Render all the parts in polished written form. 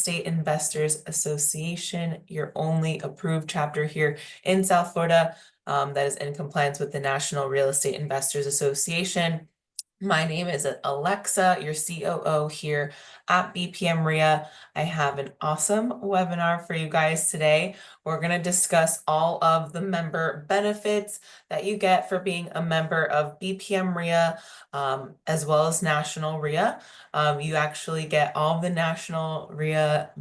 Estate Investors Association, your only approved chapter here in South Florida that is in compliance with the National Real Estate Investors Association. My name is Alexa, your COO here at BPM REIA. I have an awesome webinar for you guys today. We're going to discuss all of the member benefits that you get for being a member of BPM REIA, as well as National REIA. You actually get all the National REIA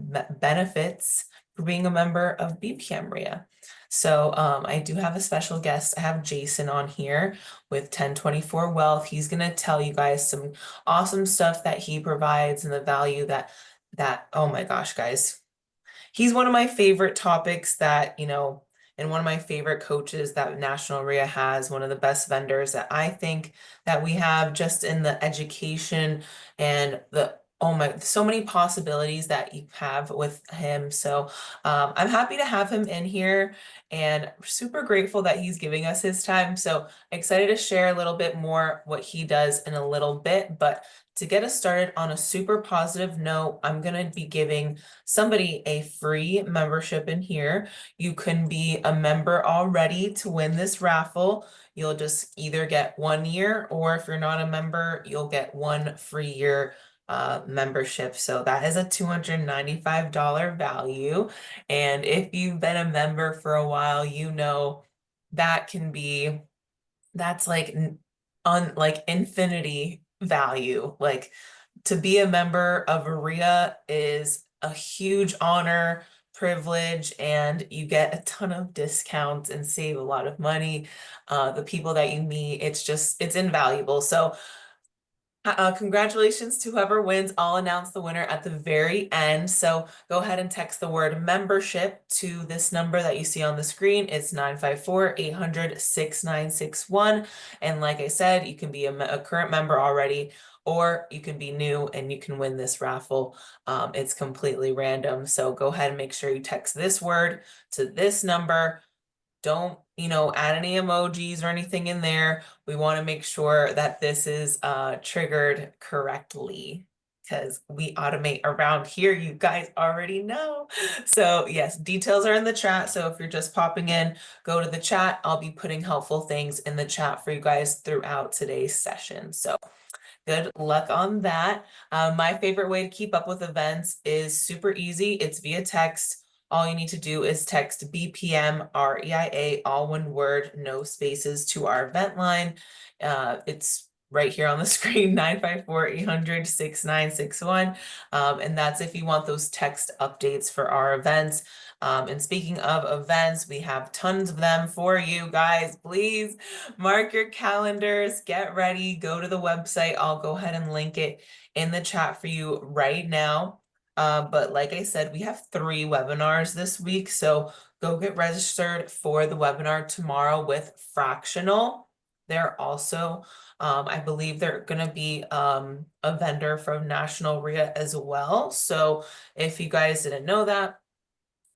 benefits for being a member of BPM REIA. So I do have a special guest. I have Jason on here with 1024 Wealth. He's going to tell you guys some awesome stuff that he provides and the value that oh my gosh, guys. He's one of my favorite topics that, and one of my favorite coaches that National REIA has, one of the best vendors that I think that we have just in the education and so many possibilities that you have with him. So I'm happy to have him in here and super grateful that he's giving us his time. So excited to share a little bit more what he does in a little bit, but to get us started on a super positive note, I'm going to be giving somebody a free membership in here. You can be a member already to win this raffle. You'll just either get 1 year, or if you're not a member, you'll get 1 free year membership. So that is a $295 value. And if you've been a member for a while, you know that's like infinity value. Like, to be a member of REIA is a huge honor, privilege, and you get a ton of discounts and save a lot of money. The people that you meet, it's invaluable. So congratulations to whoever wins. I'll announce the winner at the very end. So go ahead and text the word membership to this number that you see on the screen. It's 954-800-6961. And like I said, you can be a current member already, or you can be new and you can win this raffle. It's completely random. So go ahead and make sure you text this word to this number. Don't, add any emojis or anything in there. We want to make sure that this is triggered correctly, because we automate around here. You guys already know. So yes, details are in the chat. So if you're just popping in, go to the chat. I'll be putting helpful things in the chat for you guys throughout today's session. So good luck on that. My favorite way to keep up with events is super easy. It's via text. All you need to do is text BPM REIA, all one word, no spaces, to our event line. It's right here on the screen, 954-800-6961. And that's if you want those text updates for our events. And speaking of events, we have tons of them for you guys. Please mark your calendars, get ready, go to the website. I'll go ahead and link it in the chat for you right now. But like I said, we have 3 webinars this week. So go get registered for the webinar tomorrow with Fractional. They're also, I believe they're going to be a vendor from National REIA as well. So if you guys didn't know that,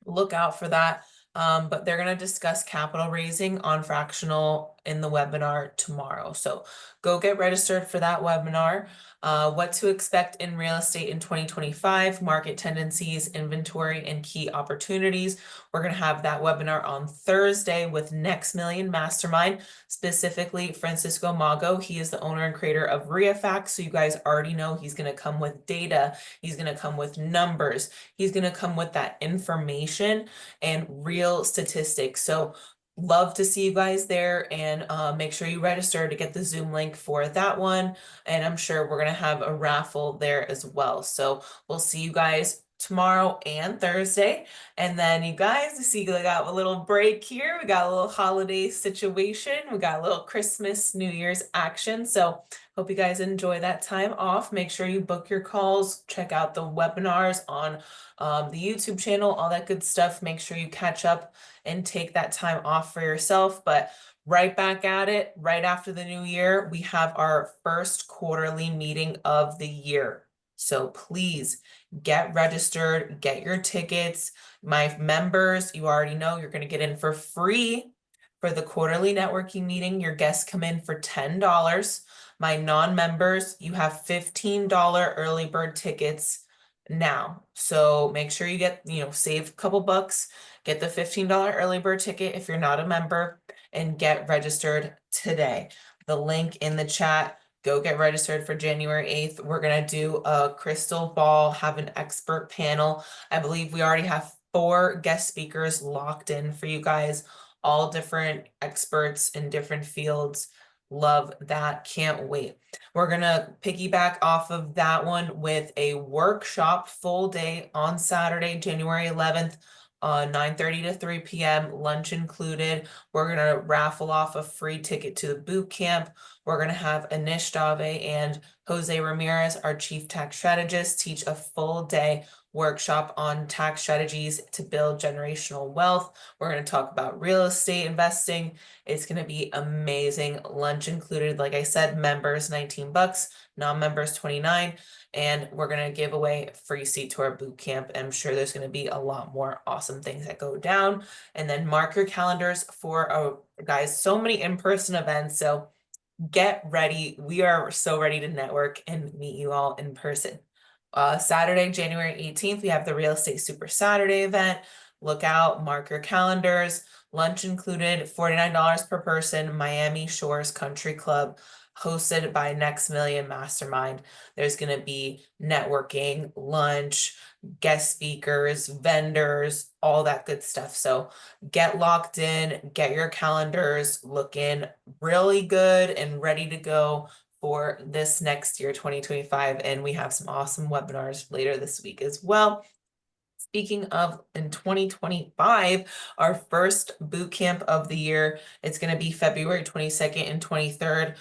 look out for that. But they're going to discuss capital raising on Fractional in the webinar tomorrow. So go get registered for that webinar. What to expect in real estate in 2025, market tendencies, inventory, and key opportunities. We're going to have that webinar on Thursday with Next Million Mastermind, specifically Francisco Mago. He is the owner and creator of REIA. So you guys already know he's going to come with data. He's going to come with numbers. He's going to come with that information and real statistics. So love to see you guys there, and make sure you register to get the Zoom link for that one. And I'm sure we're going to have a raffle there as well. So we'll see you guys tomorrow and Thursday. And then you guys, see, we got a little break here. We got a little holiday situation. We got a little Christmas, New Year's action. So hope you guys enjoy that time off. Make sure you book your calls, check out the webinars on the YouTube channel, all that good stuff. Make sure you catch up and take that time off for yourself. But right back at it, right after the new year, we have our first quarterly meeting of the year. So please get registered, get your tickets. My members, you already know you're going to get in for free for the quarterly networking meeting. Your guests come in for $10. My non-members, you have $15 early bird tickets now. So make sure you get, save a couple bucks, get the $15 early bird ticket if you're not a member, and get registered today. The link in the chat, go get registered for January 8th. We're gonna do a crystal ball, have an expert panel. I believe we already have 4 guest speakers locked in for you guys, all different experts in different fields. Love that, can't wait. We're gonna piggyback off of that one with a workshop full day on Saturday, January 11th, 9:30 to 3 p.m., lunch included. We're gonna raffle off a free ticket to the boot camp. We're gonna have Anish Dave and Jose Ramirez, our chief tax strategist, teach a full day workshop on tax strategies to build generational wealth. We're going to talk about real estate investing. It's going to be amazing. Lunch included, like I said, members $19, non-members $29, and we're going to give away a free seat to our boot camp. I'm sure there's going to be a lot more awesome things that go down. And then mark your calendars for, guys, so many in-person events. So get ready. We are so ready to network and meet you all in person. Saturday, January 18th, we have the Real Estate Super Saturday event. Look out, mark your calendars. Lunch included, $49 per person, Miami Shores Country Club, hosted by Next Million Mastermind. There's going to be networking, lunch, guest speakers, vendors, all that good stuff. So get locked in, get your calendars looking really good and ready to go for this next year, 2025. And we have some awesome webinars later this week as well. Speaking of, in 2025, our first boot camp of the year, it's going to be February 22nd and 23rd.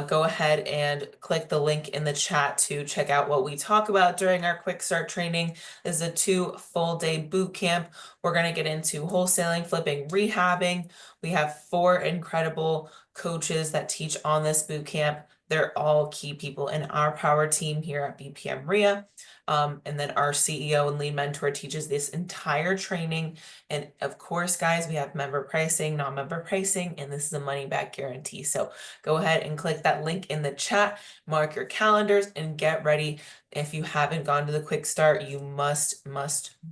Go ahead and click the link in the chat to check out what we talk about during our quick start training. This is a 2 full day boot camp. We're going to get into wholesaling, flipping, rehabbing. We have 4 incredible coaches that teach on this boot camp. They're all key people in our power team here at BPM REIA. And then our CEO and lead mentor teaches this entire training. And of course, guys, we have member pricing, non-member pricing, and this is a money back guarantee. So go ahead and click that link in the chat, mark your calendars, and get ready. If you haven't gone to the quick start, you must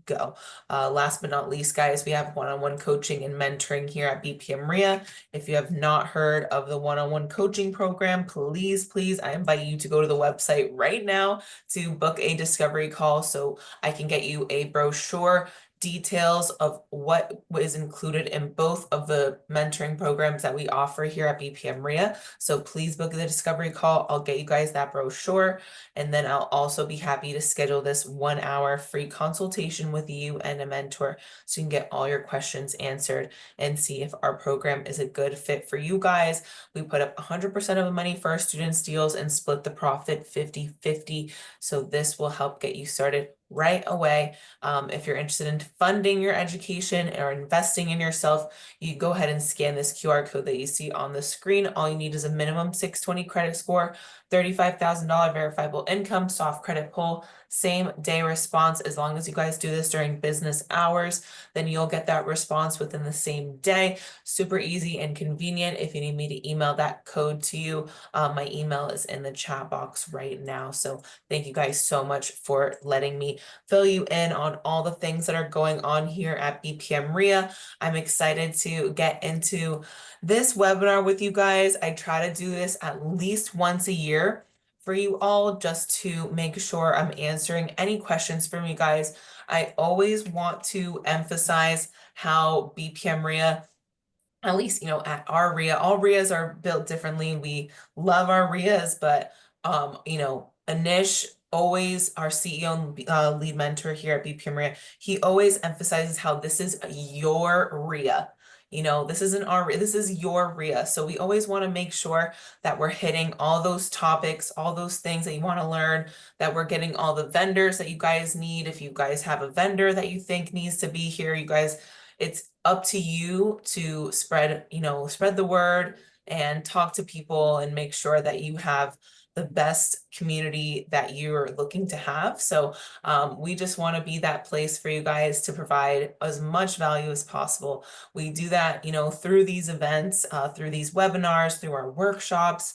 go. Last but not least, guys, we have one-on-one coaching and mentoring here at BPM REIA. If you have not heard of the one-on-one coaching program, please, I invite you to go to the website right now to book a discovery call so I can get you a brochure, details of what is included in both of the mentoring programs that we offer here at BPM REIA. So please book the discovery call. I'll get you guys that brochure, and then I'll also be happy to schedule this 1-hour free consultation with you and a mentor so you can get all your questions answered and see if our program is a good fit for you guys. We put up 100% of the money for our students' deals and split the profit 50-50. So this will help get you started right away. If you're interested in funding your education or investing in yourself, you go ahead and scan this QR code that you see on the screen. All you need is a minimum 620 credit score, $35,000 verifiable income, soft credit pull, same day response. As long as you guys do this during business hours, then you'll get that response within the same day. Super easy and convenient. If you need me to email that code to you, my email is in the chat box right now. So thank you guys so much for letting me fill you in on all the things that are going on here at BPM REIA. I'm excited to get into this webinar with you guys. I try to do this at least once a year for you all, just to make sure I'm answering any questions from you guys. I always want to emphasize how BPM REIA, at least, at our REIA, all REIAs are built differently. We love our REIAs, but, Anish always, our CEO and lead mentor here at BPM REIA, he always emphasizes how this is your REIA. This isn't our REIA, this is your REIA. So we always want to make sure that we're hitting all those topics, all those things that you want to learn, that we're getting all the vendors that you guys need. If you guys have a vendor that you think needs to be here, you guys, it's up to you to spread the word and talk to people and make sure that you have the best community that you're looking to have. So we just want to be that place for you guys to provide as much value as possible. We do that, through these events, through these webinars, through our workshops,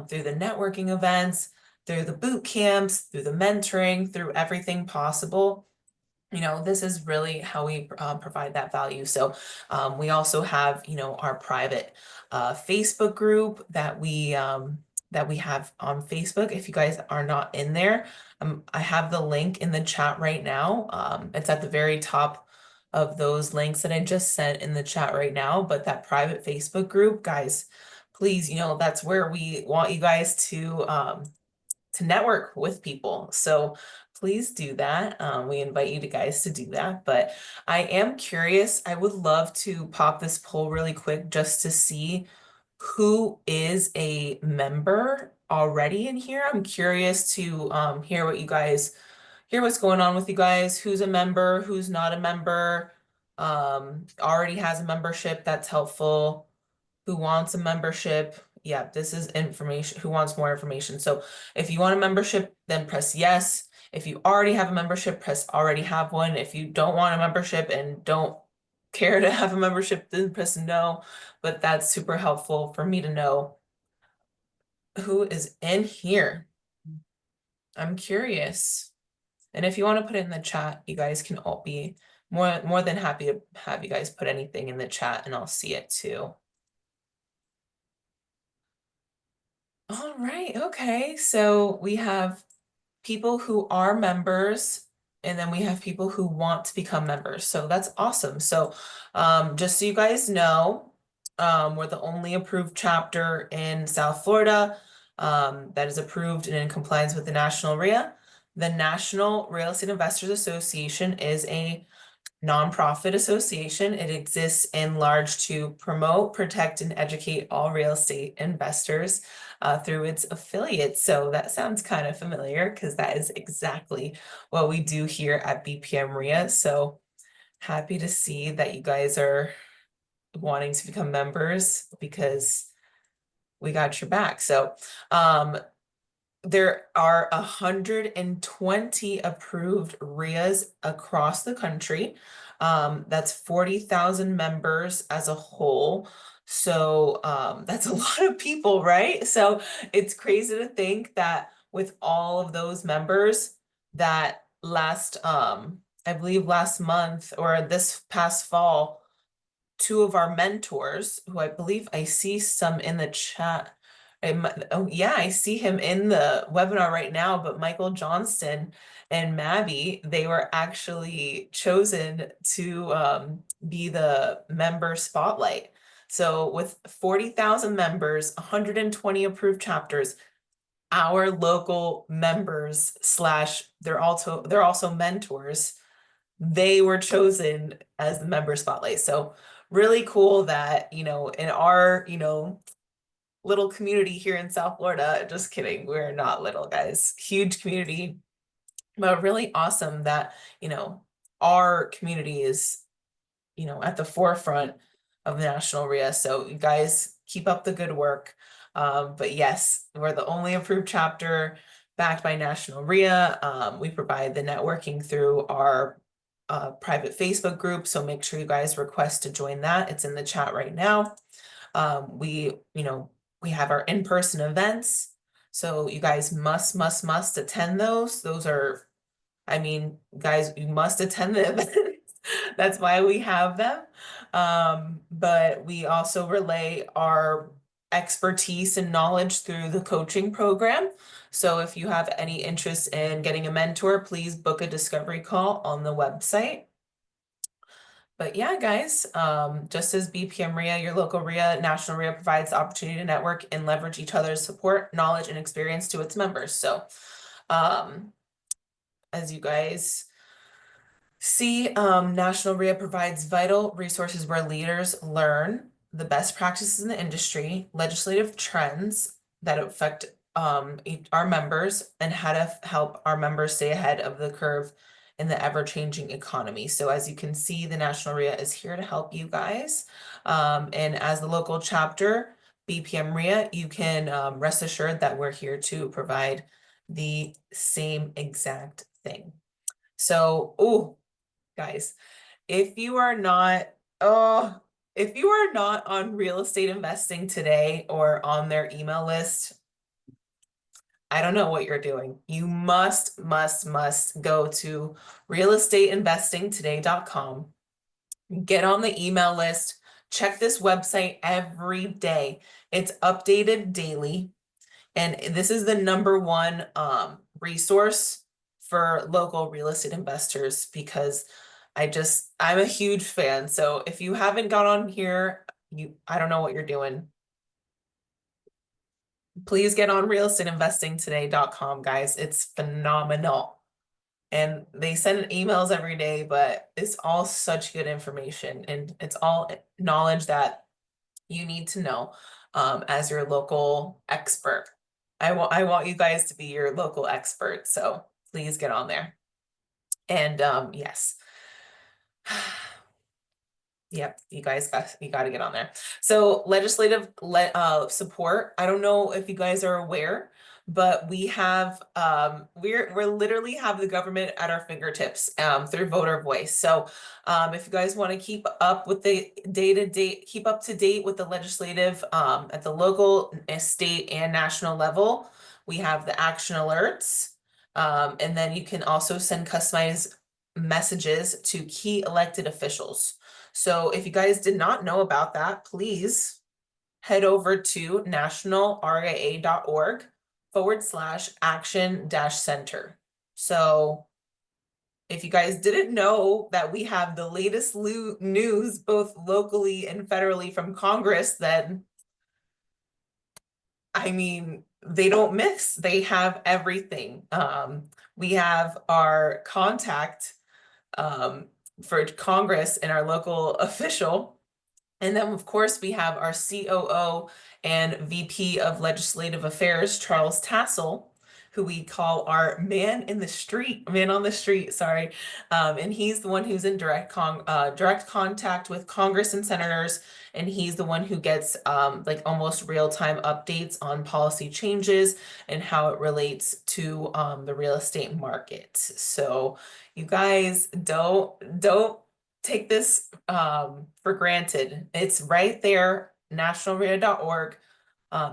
through the networking events, through the boot camps, through the mentoring, through everything possible. This is really how we provide that value. So we also have, our private Facebook group that we have on Facebook. If you guys are not in there, I have the link in the chat right now. It's at the very top of those links that I just sent in the chat right now. But that private Facebook group, guys, please, that's where we want you guys to network with people. So please do that. We invite you guys to do that. But I am curious. I would love to pop this poll really quick just to see who is a member already in here. I'm curious to hear what's going on with you guys. Who's a member? Who's not a member? Already has a membership. That's helpful. Who wants a membership? Yeah, this is information. Who wants more information? So if you want a membership, then press yes. If you already have a membership, press already have one. If you don't want a membership and don't care to have a membership, then press no. But that's super helpful for me to know who is in here. I'm curious. And if you want to put it in the chat, you guys can all be more than happy to have you guys put anything in the chat and I'll see it too. All right, okay. So we have people who are members, and then we have people who want to become members. So that's awesome. So just so you guys know, we're the only approved chapter in South Florida that is approved and in compliance with the National REIA. The National Real Estate Investors Association is a nonprofit association. It exists in large to promote, protect, and educate all real estate investors through its affiliates. So that sounds kind of familiar because that is exactly what we do here at BPM REIA. So happy to see that you guys are wanting to become members because we got your back. So there are 120 approved REIAs across the country. That's 40,000 members as a whole. So that's a lot of people, right? So it's crazy to think that with all of those members that I believe last month or this past fall, two of our mentors, who I believe I see some in the chat. Oh yeah, I see him in the webinar right now, but Michael Johnston and Mabby, they were actually chosen to be the member spotlight. So with 40,000 members, 120 approved chapters, our local members slash they're also mentors, they were chosen as the member spotlight. So really cool that, in our, little community here in South Florida, just kidding, we're not little, guys, huge community, but really awesome that, our community is, at the forefront of the National REIA. So you guys keep up the good work. But yes, we're the only approved chapter backed by National REIA. We provide the networking through our private Facebook group. So make sure you guys request to join that. It's in the chat right now. We have our in-person events. So you guys must attend those. Those are, guys, you must attend the events. That's why we have them. But we also relay our expertise and knowledge through the coaching program. So if you have any interest in getting a mentor, please book a discovery call on the website. But yeah, guys, just as BPM REIA, your local REIA, National REIA provides the opportunity to network and leverage each other's support, knowledge, and experience to its members. So as you guys see, National REIA provides vital resources where leaders learn the best practices in the industry, legislative trends that affect our members, and how to help our members stay ahead of the curve in the ever-changing economy. So as you can see, the National REIA is here to help you guys. And as the local chapter, BPM REIA, you can rest assured that we're here to provide the same exact thing. So, guys, if you are not on real estate investing today or on their email list, I don't know what you're doing. You must go to realestateinvestingtoday.com, get on the email list, check this website every day. It's updated daily. And this is the number one resource for local real estate investors because I'm a huge fan. So if you haven't got on here, I don't know what you're doing. Please get on realestateinvestingtoday.com, guys. It's phenomenal. And they send emails every day, but it's all such good information and it's all knowledge that you need to know as your local expert. I want you guys to be your local expert, so please get on there. And yes. Yep, you got to get on there. So legislative support. I don't know if you guys are aware, but we have we're literally have the government at our fingertips through voter voice. So if you guys want to keep up with the keep up to date with the legislative at the local, state, and national level, we have the action alerts. And then you can also send customized messages to key elected officials. So if you guys did not know about that, please head over to nationalrea.org/action-center. So if you guys didn't know that we have the latest news both locally and federally from Congress, then I mean, they don't miss. They have everything. We have our contact for Congress and our local official. And then, of course, we have our COO and VP of Legislative Affairs, Charles Tassel, who we call our man on the street, sorry. And he's the one who's in direct contact with Congress and senators. And he's the one who gets like almost real-time updates on policy changes and how it relates to the real estate market. So you guys don't take this for granted. It's right there, nationalrea.org.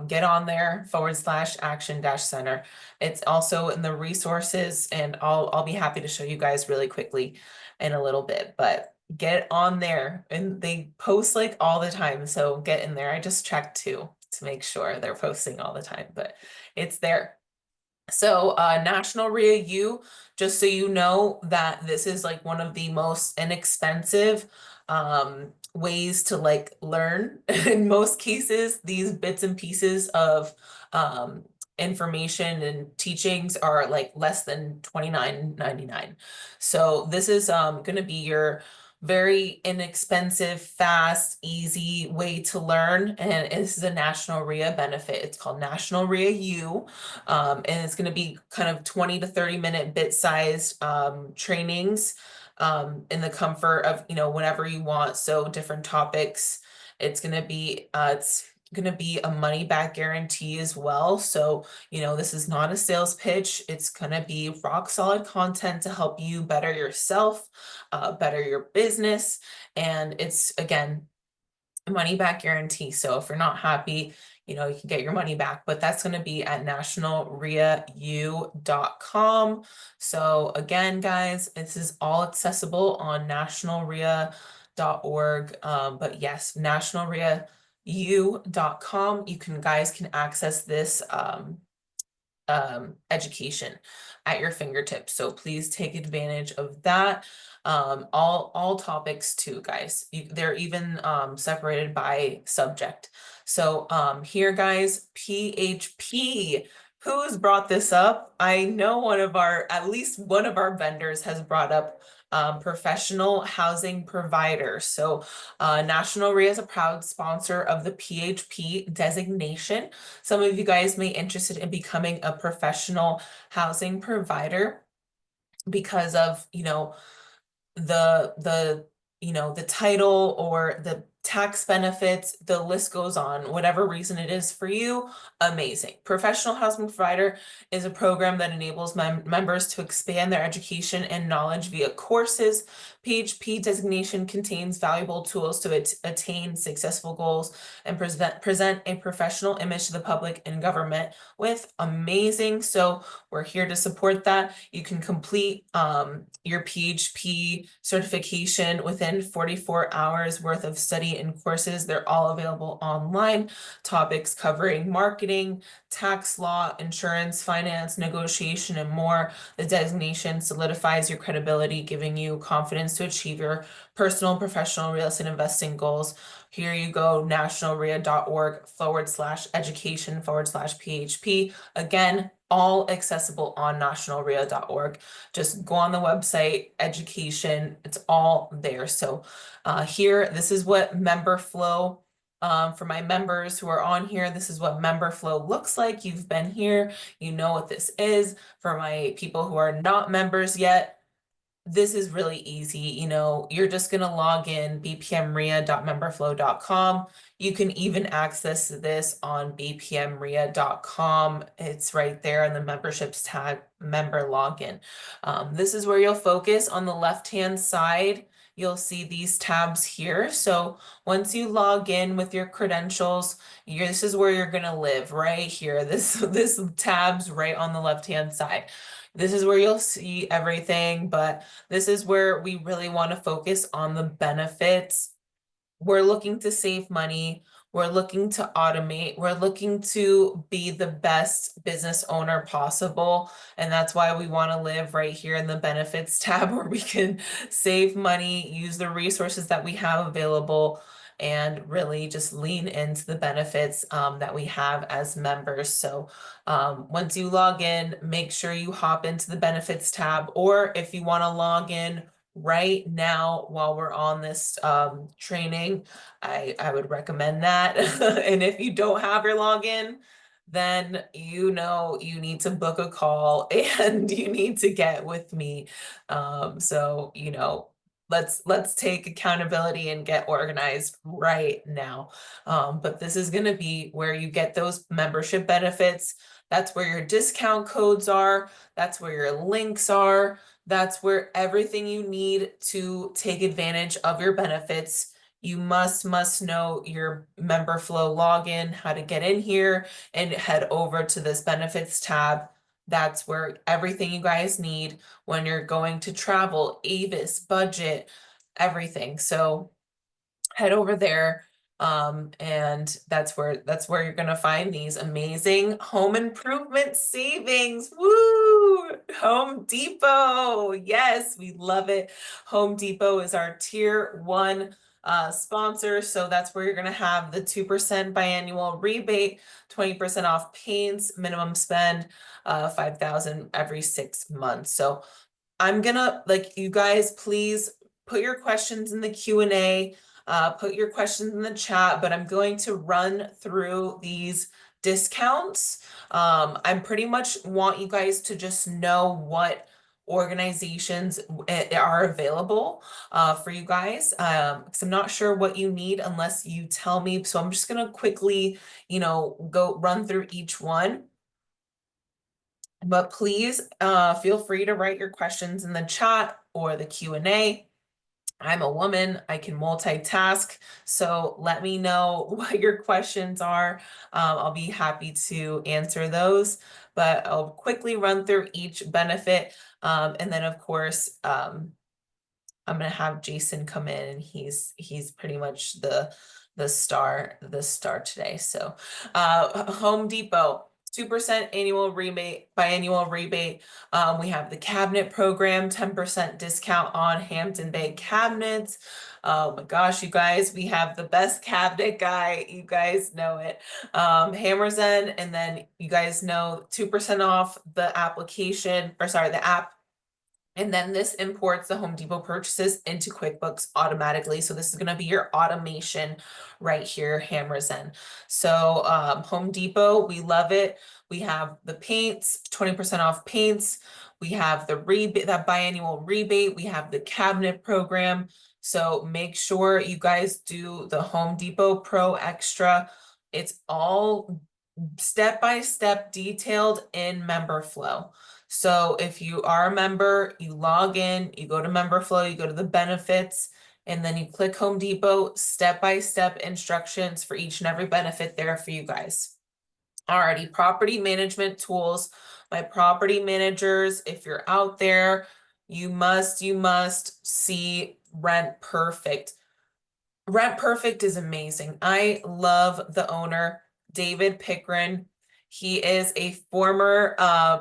Get on there /action-center. It's also in the resources, and I'll be happy to show you guys really quickly in a little bit, but get on there. And they post like all the time, so get in there. I just checked too to make sure they're posting all the time, but it's there. So National REIA U, just so you know that this is like one of the most inexpensive ways to like learn. In most cases, these bits and pieces of information and teachings are like less than $29.99. So this is going to be your very inexpensive, fast, easy way to learn. And this is a National REIA benefit. It's called National REIA U. And it's going to be kind of 20 to 30-minute bit-sized trainings in the comfort of, whenever you want. So different topics. It's going to be a money back guarantee as well. So, this is not a sales pitch. It's going to be rock solid content to help you better yourself, better your business. And it's, again, a money back guarantee. So if you're not happy, you can get your money back, but that's going to be at nationalreau.com. So again, guys, this is all accessible on nationalrea.org. But yes, nationalreau.com. You guys can access this education at your fingertips. So please take advantage of that. All topics too, guys. They're even separated by subject. So here, guys, PHP. Who's brought this up? I know at least one of our vendors has brought up professional housing provider. So National REIA is a proud sponsor of the PHP designation. Some of you guys may be interested in becoming a professional housing provider because of, the title or the tax benefits, the list goes on, whatever reason it is for you. Amazing. Professional housing provider is a program that enables members to expand their education and knowledge via courses, PHP designation contains valuable tools to attain successful goals and present a professional image to the public and government with amazing. So we're here to support that. You can complete your PHP certification within 44 hours worth of study and courses. They're all available online. Topics covering marketing, tax law, insurance, finance, negotiation, and more. The designation solidifies your credibility, giving you confidence to achieve your personal and professional real estate investing goals. Here you go, nationalreia.org/education/PHP. Again, all accessible on nationalreia.org. Just go on the website, education, it's all there. So here, this is what member flow, for my members who are on here, this is what member flow looks like. You've been here, you know what this is. For my people who are not members yet, this is really easy. You know, you're just going to log in bpmrea.memberflow.com. You can even access this on bpmrea.com. It's right there in the memberships tab, member login. This is where you'll focus. On the left-hand side, you'll see these tabs here. So once you log in with your credentials, this is where you're going to live right here. This tab's right on the left-hand side. This is where you'll see everything, but this is where we really want to focus on the benefits. We're looking to save money. We're looking to automate. We're looking to be the best business owner possible. And that's why we want to live right here in the benefits tab where we can save money, use the resources that we have available, and really just lean into the benefits that we have as members. So once you log in, make sure you hop into the benefits tab, or if you want to log in right now while we're on this training, I would recommend that. And if you don't have your login, then you know you need to book a call and you need to get with me. So you know, let's take accountability and get organized right now. But this is going to be where you get those membership benefits. That's where your discount codes are. That's where your links are. That's where everything you need to take advantage of your benefits. You must know your member flow login, how to get in here, and head over to this benefits tab. That's where everything you guys need when you're going to travel, Avis, budget, everything. So head over there. And that's where you're gonna find these amazing home improvement savings. Woo! Home Depot. Yes, we love it. Home Depot is our tier 1 sponsor. So that's where you're gonna have the 2% biannual rebate, 20% off paints, minimum spend, $5,000 every 6 months. So I'm gonna, like, you guys, please put your questions in the Q&A. Put your questions in the chat, but I'm going to run through these discounts. I pretty much want you guys to just know what organizations are available for you guys, because I'm not sure what you need unless you tell me. So I'm just gonna quickly, you know, go run through each one. But please feel free to write your questions in the chat or the Q&A. I'm a woman, I can multitask, so let me know what your questions are. I'll be happy to answer those, but I'll quickly run through each benefit. And then of course, I'm gonna have Jason come in, and he's pretty much the star today. So Home Depot, 2% annual rebate, biannual rebate. We have the cabinet program, 10% discount on Hampton Bay cabinets. Oh my gosh, you guys, we have the best cabinet guy. You guys know it. Hammers End, and then you guys know 2% off the application, or sorry, the app. And then this imports the Home Depot purchases into QuickBooks automatically. So this is going to be your automation right here, Hammers End. So Home Depot, we love it. We have the paints, 20% off paints. We have the rebate, that biannual rebate. We have the cabinet program. So make sure you guys do the Home Depot Pro Extra. It's all step-by-step detailed in member flow. So if you are a member, you log in, you go to member flow, you go to the benefits, and then you click Home Depot, step-by-step instructions for each and every benefit there for you guys. Alrighty, property management tools. My property managers, if you're out there, you must see Rent Perfect. Rent Perfect is amazing. I love the owner, David Pickren. He is a former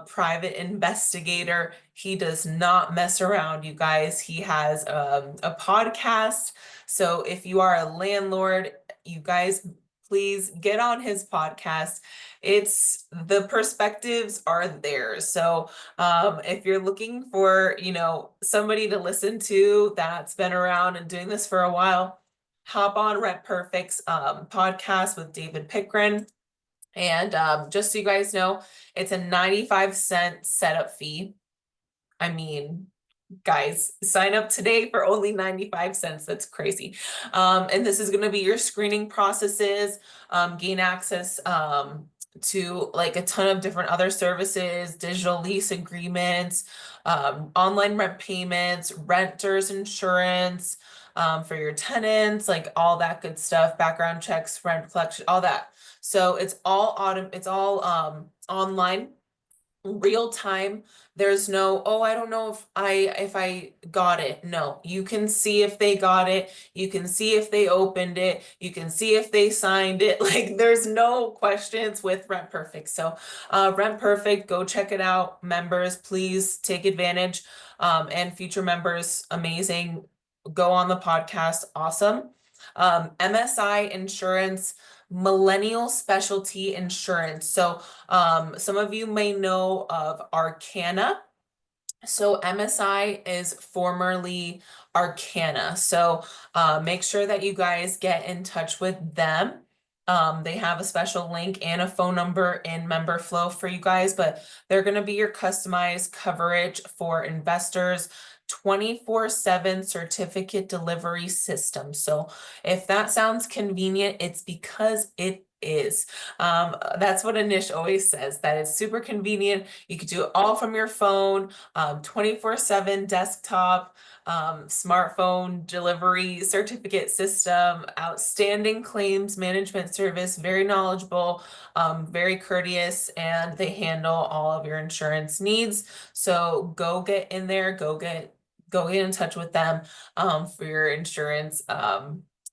private investigator. He does not mess around, you guys. He has a podcast. So if you are a landlord, you guys, please get on his podcast. It's the perspectives are there. So if you're looking for, somebody to listen to that's been around and doing this for a while, hop on Rent Perfect's podcast with David Pickren. And just so you guys know, it's a 95-cent setup fee. I mean, guys, sign up today for only 95 cents. That's crazy. And this is going to be your screening processes, gain access to like a ton of different other services, digital lease agreements, online rent payments, renters insurance, for your tenants, like all that good stuff, background checks, rent collection, all that. So it's all online, real time. There's no, oh, I don't know if I got it. No, you can see if they got it. You can see if they opened it. You can see if they signed it. Like there's no questions with Rent Perfect. So Rent Perfect, go check it out. Members, please take advantage. And future members, amazing. Go on the podcast. Awesome. MSI Insurance, Millennial Specialty Insurance. So some of you may know of Arcana. So MSI is formerly Arcana. So make sure that you guys get in touch with them. They have a special link and a phone number in member flow for you guys, but they're going to be your customized coverage for investors. 24/7 certificate delivery system. So if that sounds convenient, it's because it is. That's what Anish always says, that it's super convenient. You could do it all from your phone, 24/7 desktop, smartphone delivery certificate system, outstanding claims management service, very knowledgeable, very courteous, and they handle all of your insurance needs. So go get in there, go get in touch with them for your insurance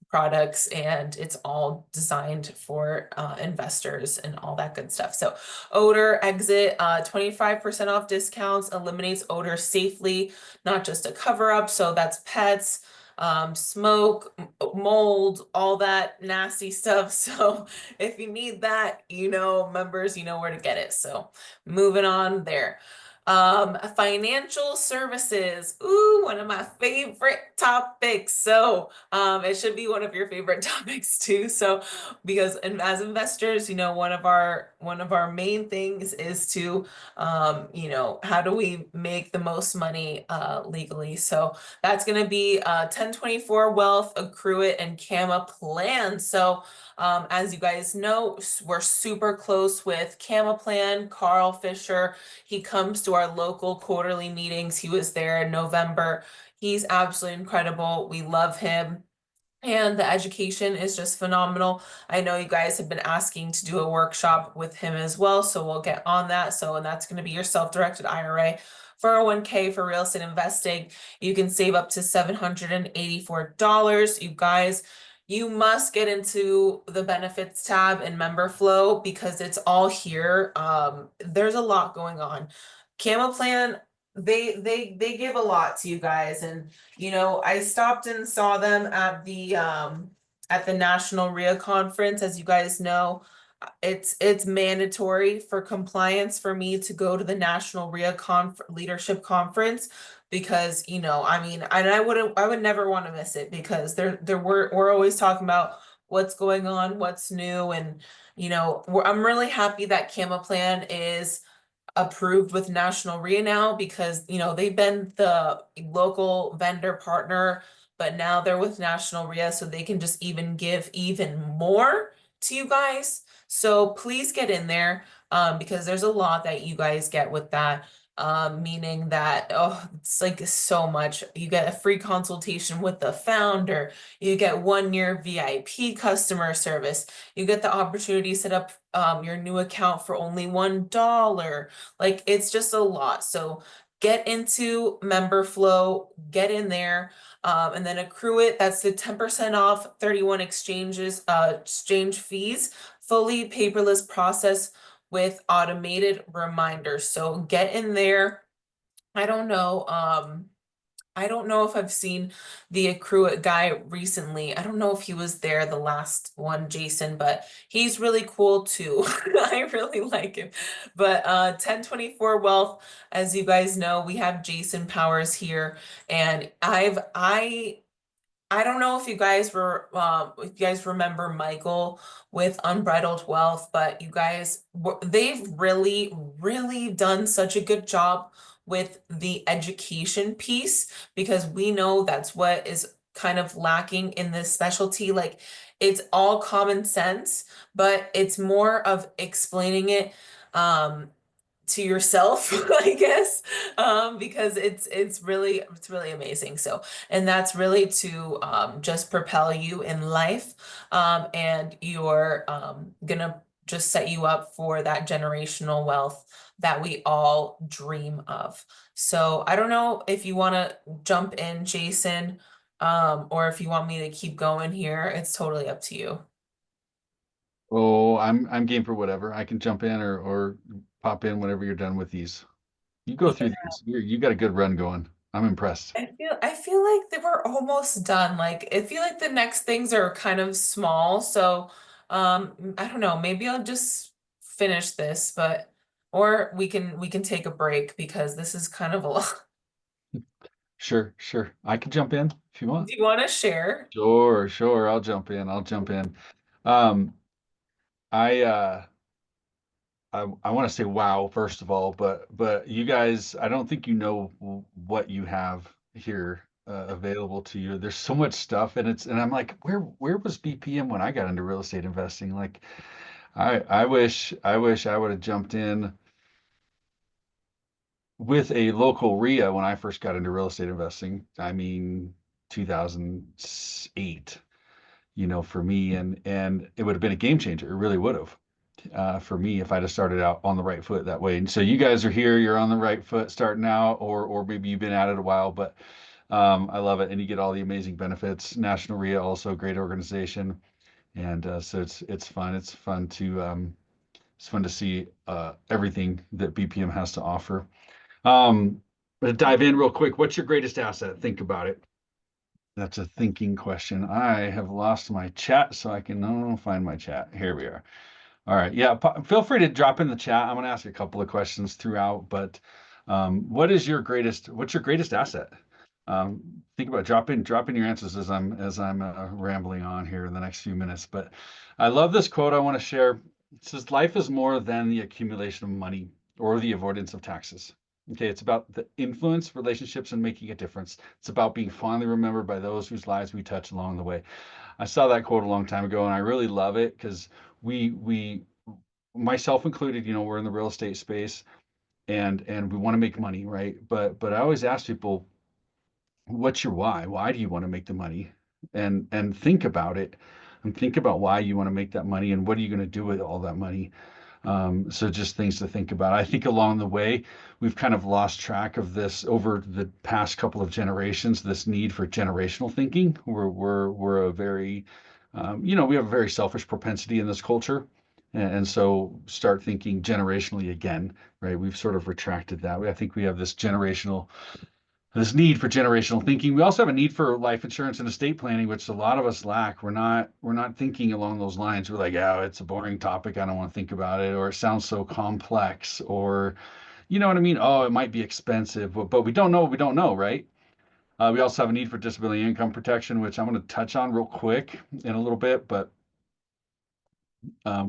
products, and it's all designed for investors and all that good stuff. So odor exit, 25% off discounts, eliminates odor safely, not just a cover up. So that's pets, smoke, mold, all that nasty stuff. So if you need that, members, you know where to get it. So moving on there. Financial services. Ooh, one of my favorite topics. So, it should be one of your favorite topics too. So, because as investors, one of our main things is to, how do we make the most money legally? So that's going to be 1024 Wealth, Accrue It, and Gamma Plan. So, as you guys know, we're super close with Gamma Plan, Carl Fisher. He comes to our local quarterly meetings. He was there in November. He's absolutely incredible. We love him. And the education is just phenomenal. I know you guys have been asking to do a workshop with him as well, so we'll get on that. So, and that's going to be your self-directed IRA. 401k for real estate investing. You can save up to $784. You guys, you must get into the benefits tab in member flow because it's all here. There's a lot going on. Camel Plan, they give a lot to you guys, and I stopped and saw them at the National REIA conference. As you guys know, it's mandatory for compliance for me to go to the National REIA Leadership Conference because I mean, and I would never want to miss it because we're always talking about what's going on, what's new, and I'm really happy that Camel Plan is approved with National REIA now because they've been the local vendor partner, but now they're with National REIA, so they can just give even more to you guys. So please get in there because there's a lot that you guys get with that. meaning that, oh, it's like so much. You get a free consultation with the founder, you get 1 year VIP customer service, you get the opportunity to set up your new account for only $1. Like it's just a lot. So get into member flow, get in there, and then accrue it. That's the 10% off 31 exchange fees, fully paperless process with automated reminders. So get in there. I don't know. I don't know if I've seen the Accrue It guy recently. I don't know if he was there the last one, Jason, but he's really cool too. I really like him. But 1024 Wealth, as you guys know, we have Jason Powers here, and I don't know if you guys remember Michael with Unbridled Wealth, but they've really done such a good job with the education piece because we know that's what is kind of lacking in this specialty. Like it's all common sense, but it's more of explaining it to yourself, I guess, because it's really amazing. So, and that's really to just propel you in life, and you're gonna just set you up for that generational wealth that we all dream of. So, I don't know if you want to jump in, Jason, or if you want me to keep going here. It's totally up to you. Oh, I'm game for whatever. I can jump in or pop in whenever you're done with these. You go through these. You got a good run going. I'm impressed. I feel like they were almost done. Like I feel like the next things are kind of small. So I don't know, maybe I'll just finish this, but or we can take a break because this is kind of a lot. Sure, sure. I can jump in if you Do want. you want to share? Sure, sure. I'll jump in. I'll jump in. Um, I I want to say wow first of all, but you guys, I don't think you know what you have here available to you. There's so much stuff, and I'm like, where was BPM when I got into real estate investing? Like, I wish I would have jumped in with a local REIA when I first got into real estate investing. I mean, 2008, for me, and it would have been a game changer. It really would have. For me if I'd have started out on the right foot that way. And so you guys are here, you're on the right foot starting out, or maybe you've been at it a while, but I love it, and you get all the amazing benefits. National REIA also a great organization, and so it's fun. It's fun to see everything that BPM has to offer. But dive in real quick. What's your greatest asset? Think about it. That's a thinking question. I have lost my chat, so I can find my chat. Here we are. All right. Yeah. Feel free to drop in the chat. I'm going to ask a couple of questions throughout, but what's your greatest asset? Think about drop in your answers as I'm rambling on here in the next few minutes. But I love this quote I want to share. It says, "Life is more than the accumulation of money or the avoidance of taxes." Okay, it's about the influence, relationships, and making a difference. It's about being fondly remembered by those whose lives we touch along the way. I saw that quote a long time ago, and I really love it because we myself included, we're in the real estate space, and we want to make money, right? But I always ask people, what's your why? Why do you want to make the money? And think about it, and think about why you want to make that money, and what are you going to do with all that money. So just things to think about. I think along the way, we've kind of lost track of this over the past couple of generations, this need for generational thinking. We're a very, we have a very selfish propensity in this culture. And so start thinking generationally again, right? We've sort of retracted that. I think we have this need for generational thinking. We also have a need for life insurance and estate planning, which a lot of us lack. We're not thinking along those lines. We're like, yeah, it's a boring topic. I don't want to think about it, or it sounds so complex, or you know what I mean? Oh, it might be expensive, but we don't know what we don't know, right? We also have a need for disability income protection, which I'm going to touch on real quick in a little bit, but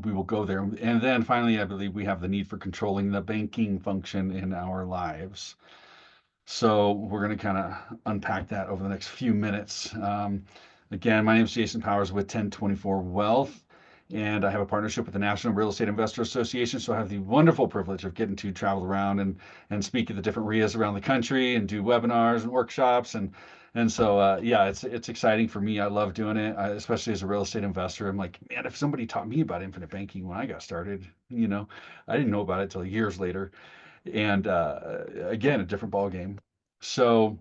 we will go there. And then finally, I believe we have the need for controlling the banking function in our lives. So we're going to kind of unpack that over the next few minutes. Again, my name is Jason Powers with 1024 Wealth, And I have a partnership with the National Real Estate Investor Association. So I have the wonderful privilege of getting to travel around and speak at the different REIAs around the country and do webinars and workshops. And so, yeah, it's exciting for me. I love doing it, especially as a real estate investor. I'm like, man, if somebody taught me about infinite banking when I got started, I didn't know about it till years later. And again, a different ball game. So,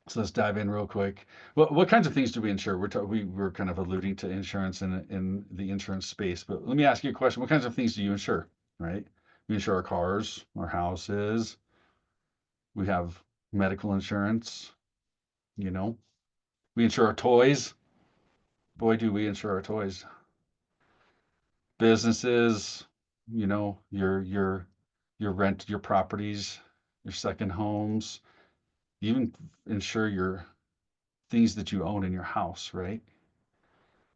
so let's dive in real quick. What kinds of things do we insure? We're kind of alluding to insurance in the insurance space, but let me ask you a question. What kinds of things do you insure? Right? We insure our cars, our houses. We have medical insurance. You know, we insure our toys. Boy, do we insure our toys. Businesses. Your rent, your properties, your second homes. You even insure your things that you own in your house, right?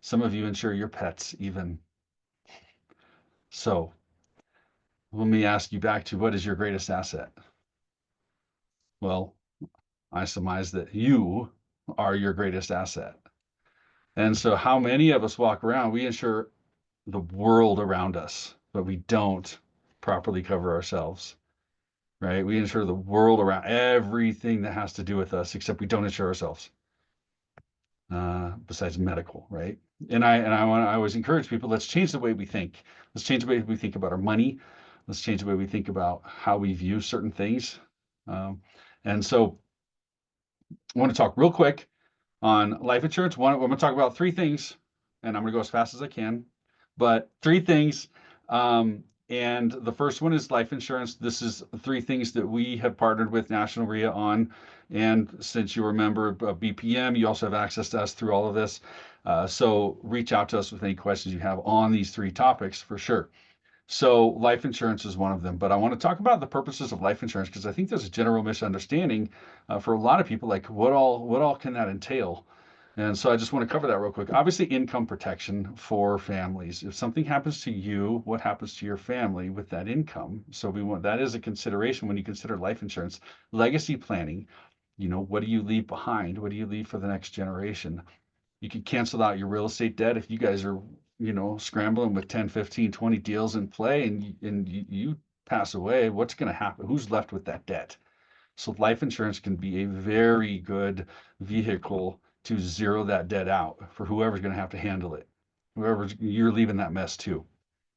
Some of you insure your pets even. So let me ask you back to what is your greatest asset? Well, I surmise that you are your greatest asset. And so how many of us walk around, we insure the world around us, but we don't properly cover ourselves, right? We insure the world around everything that has to do with us, except we don't insure ourselves. Besides medical, right? I always encourage people, let's change the way we think. Let's change the way we think about our money. Let's change the way we think about how we view certain things. Um, and so I want to talk real quick on life insurance. I'm going to talk about three things, and I'm going to go as fast as I can, but three things. And the first one is life insurance. This is three things that we have partnered with National REIA on. And since you're a member of BPM, you also have access to us through all of this. So reach out to us with any questions you have on these three topics for sure. So life insurance is one of them, but I want to talk about the purposes of life insurance because I think there's a general misunderstanding for a lot of people, like what all can that entail? And so I just want to cover that real quick. Obviously, income protection for families. If something happens to you, what happens to your family with that income? So we want that is a consideration when you consider life insurance. Legacy planning, what do you leave behind? What do you leave for the next generation? You can cancel out your real estate debt if you guys are, scrambling with 10, 15, 20 deals in play and you pass away, what's going to happen? Who's left with that debt? So life insurance can be a very good vehicle to zero that debt out for whoever's going to have to handle it. Whoever's you're leaving that mess too.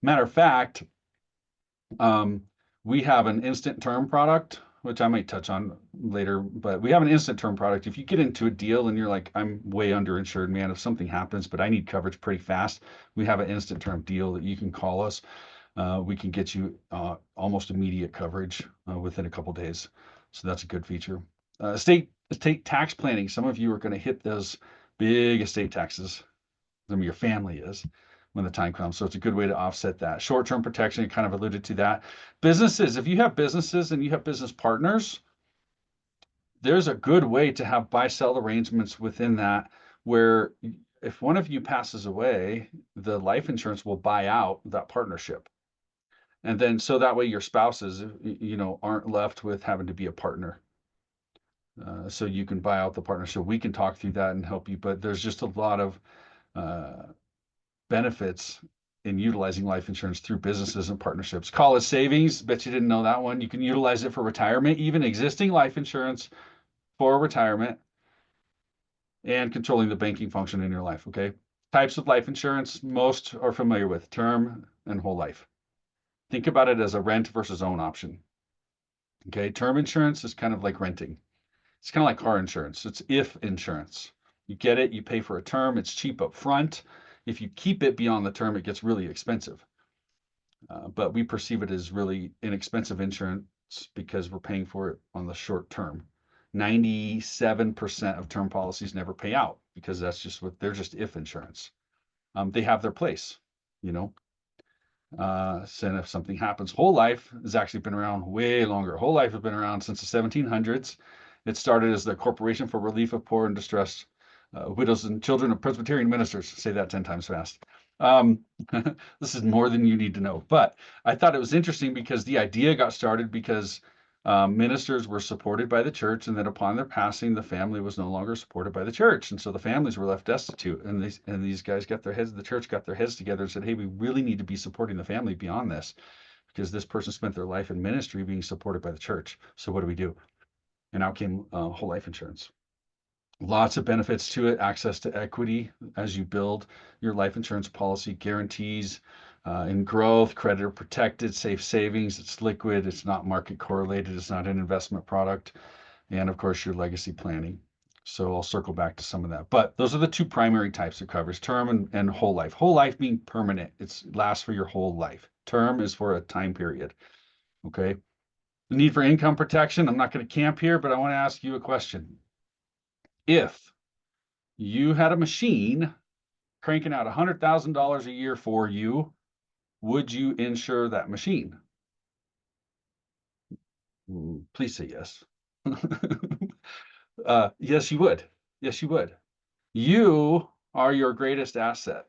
Matter of fact, um, we have an instant term product, which I might touch on later, but we have an instant term product. If you get into a deal and you're like, I'm way underinsured, man, if something happens, but I need coverage pretty fast, we have an instant term deal that you can call us. We can get you almost immediate coverage within a couple days. So that's a good feature. Estate tax planning. Some of you are going to hit those big estate taxes. Some of your family is when the time comes. So it's a good way to offset that. Short-term protection, you kind of alluded to that. Businesses, if you have businesses and you have business partners, there's a good way to have buy-sell arrangements within that where if one of you passes away, the life insurance will buy out that partnership. And then so that way your spouses, aren't left with having to be a partner. So you can buy out the partner. So we can talk through that and help you. But there's just a lot of uh, benefits in utilizing life insurance through businesses and partnerships. College savings, bet you didn't know that one. You can utilize it for retirement, even existing life insurance for retirement and controlling the banking function in your life. Okay. Types of life insurance most are familiar with term and whole life. Think about it as a rent versus own option. Okay. Term insurance is kind of like renting. It's kind of like car insurance. It's if insurance. You get it, you pay for a term, it's cheap up front. If you keep it beyond the term, it gets really expensive. But we perceive it as really inexpensive insurance because we're paying for it on the short term. 97% of term policies never pay out because that's just what they're just if insurance. They have their place, you know. So if something happens, whole life has actually been around way longer. Whole life has been around since the 1700s. It started as the Corporation for Relief of Poor and Distressed Widows and Children of Presbyterian Ministers. Say that 10 times fast. Um, this is more than you need to know. But I thought it was interesting because the idea got started because Ministers were supported by the church, and then upon their passing, the family was no longer supported by the church, and so the families were left destitute. And these guys got their heads, the church got their heads together and said, "Hey, we really need to be supporting the family beyond this, because this person spent their life in ministry being supported by the church. So what do we do?" And out came whole life insurance. Lots of benefits to it. Access to equity as you build your life insurance policy, guarantees in growth, creditor protected, safe savings. It's liquid. It's not market correlated. It's not an investment product. And of course, your legacy planning. So I'll circle back to some of that. But those are the two primary types of coverage: term and whole life. Whole life being permanent. It lasts for your whole life. Term is for a time period. Okay. The need for income protection. I'm not going to camp here, but I want to ask you a question. If you had a machine cranking out $100,000 a year for you, would you insure that machine? Please say yes. Yes, you would. Yes, you would. You are your greatest asset.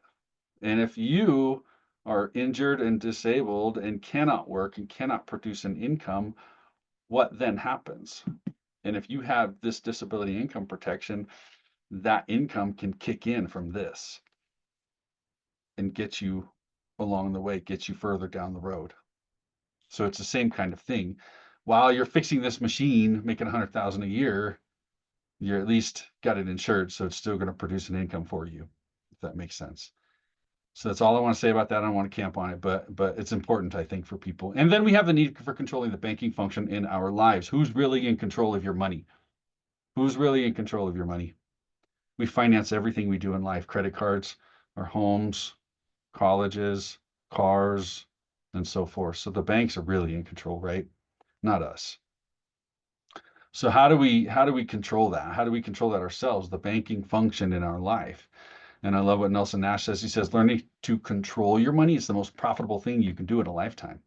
And if you are injured and disabled and cannot work and cannot produce an income, what then happens? And if you have this disability income protection, that income can kick in from this and get you along the way, get you further down the road. So it's the same kind of thing. While you're fixing this machine, making 100,000 a year, you're at least got it insured, so it's still going to produce an income for you, if that makes sense. So that's all I want to say about that. I don't want to camp on it, but it's important, I think, for people. And then we have the need for controlling the banking function in our lives. Who's really in control of your money? Who's really in control of your money? We finance everything we do in life: credit cards, our homes, colleges, cars, and so forth. So the banks are really in control, right? Not us. So how do we control that? How do we control that ourselves, the banking function in our life? And I love what Nelson Nash says. He says, learning to control your money is the most profitable thing you can do in a lifetime.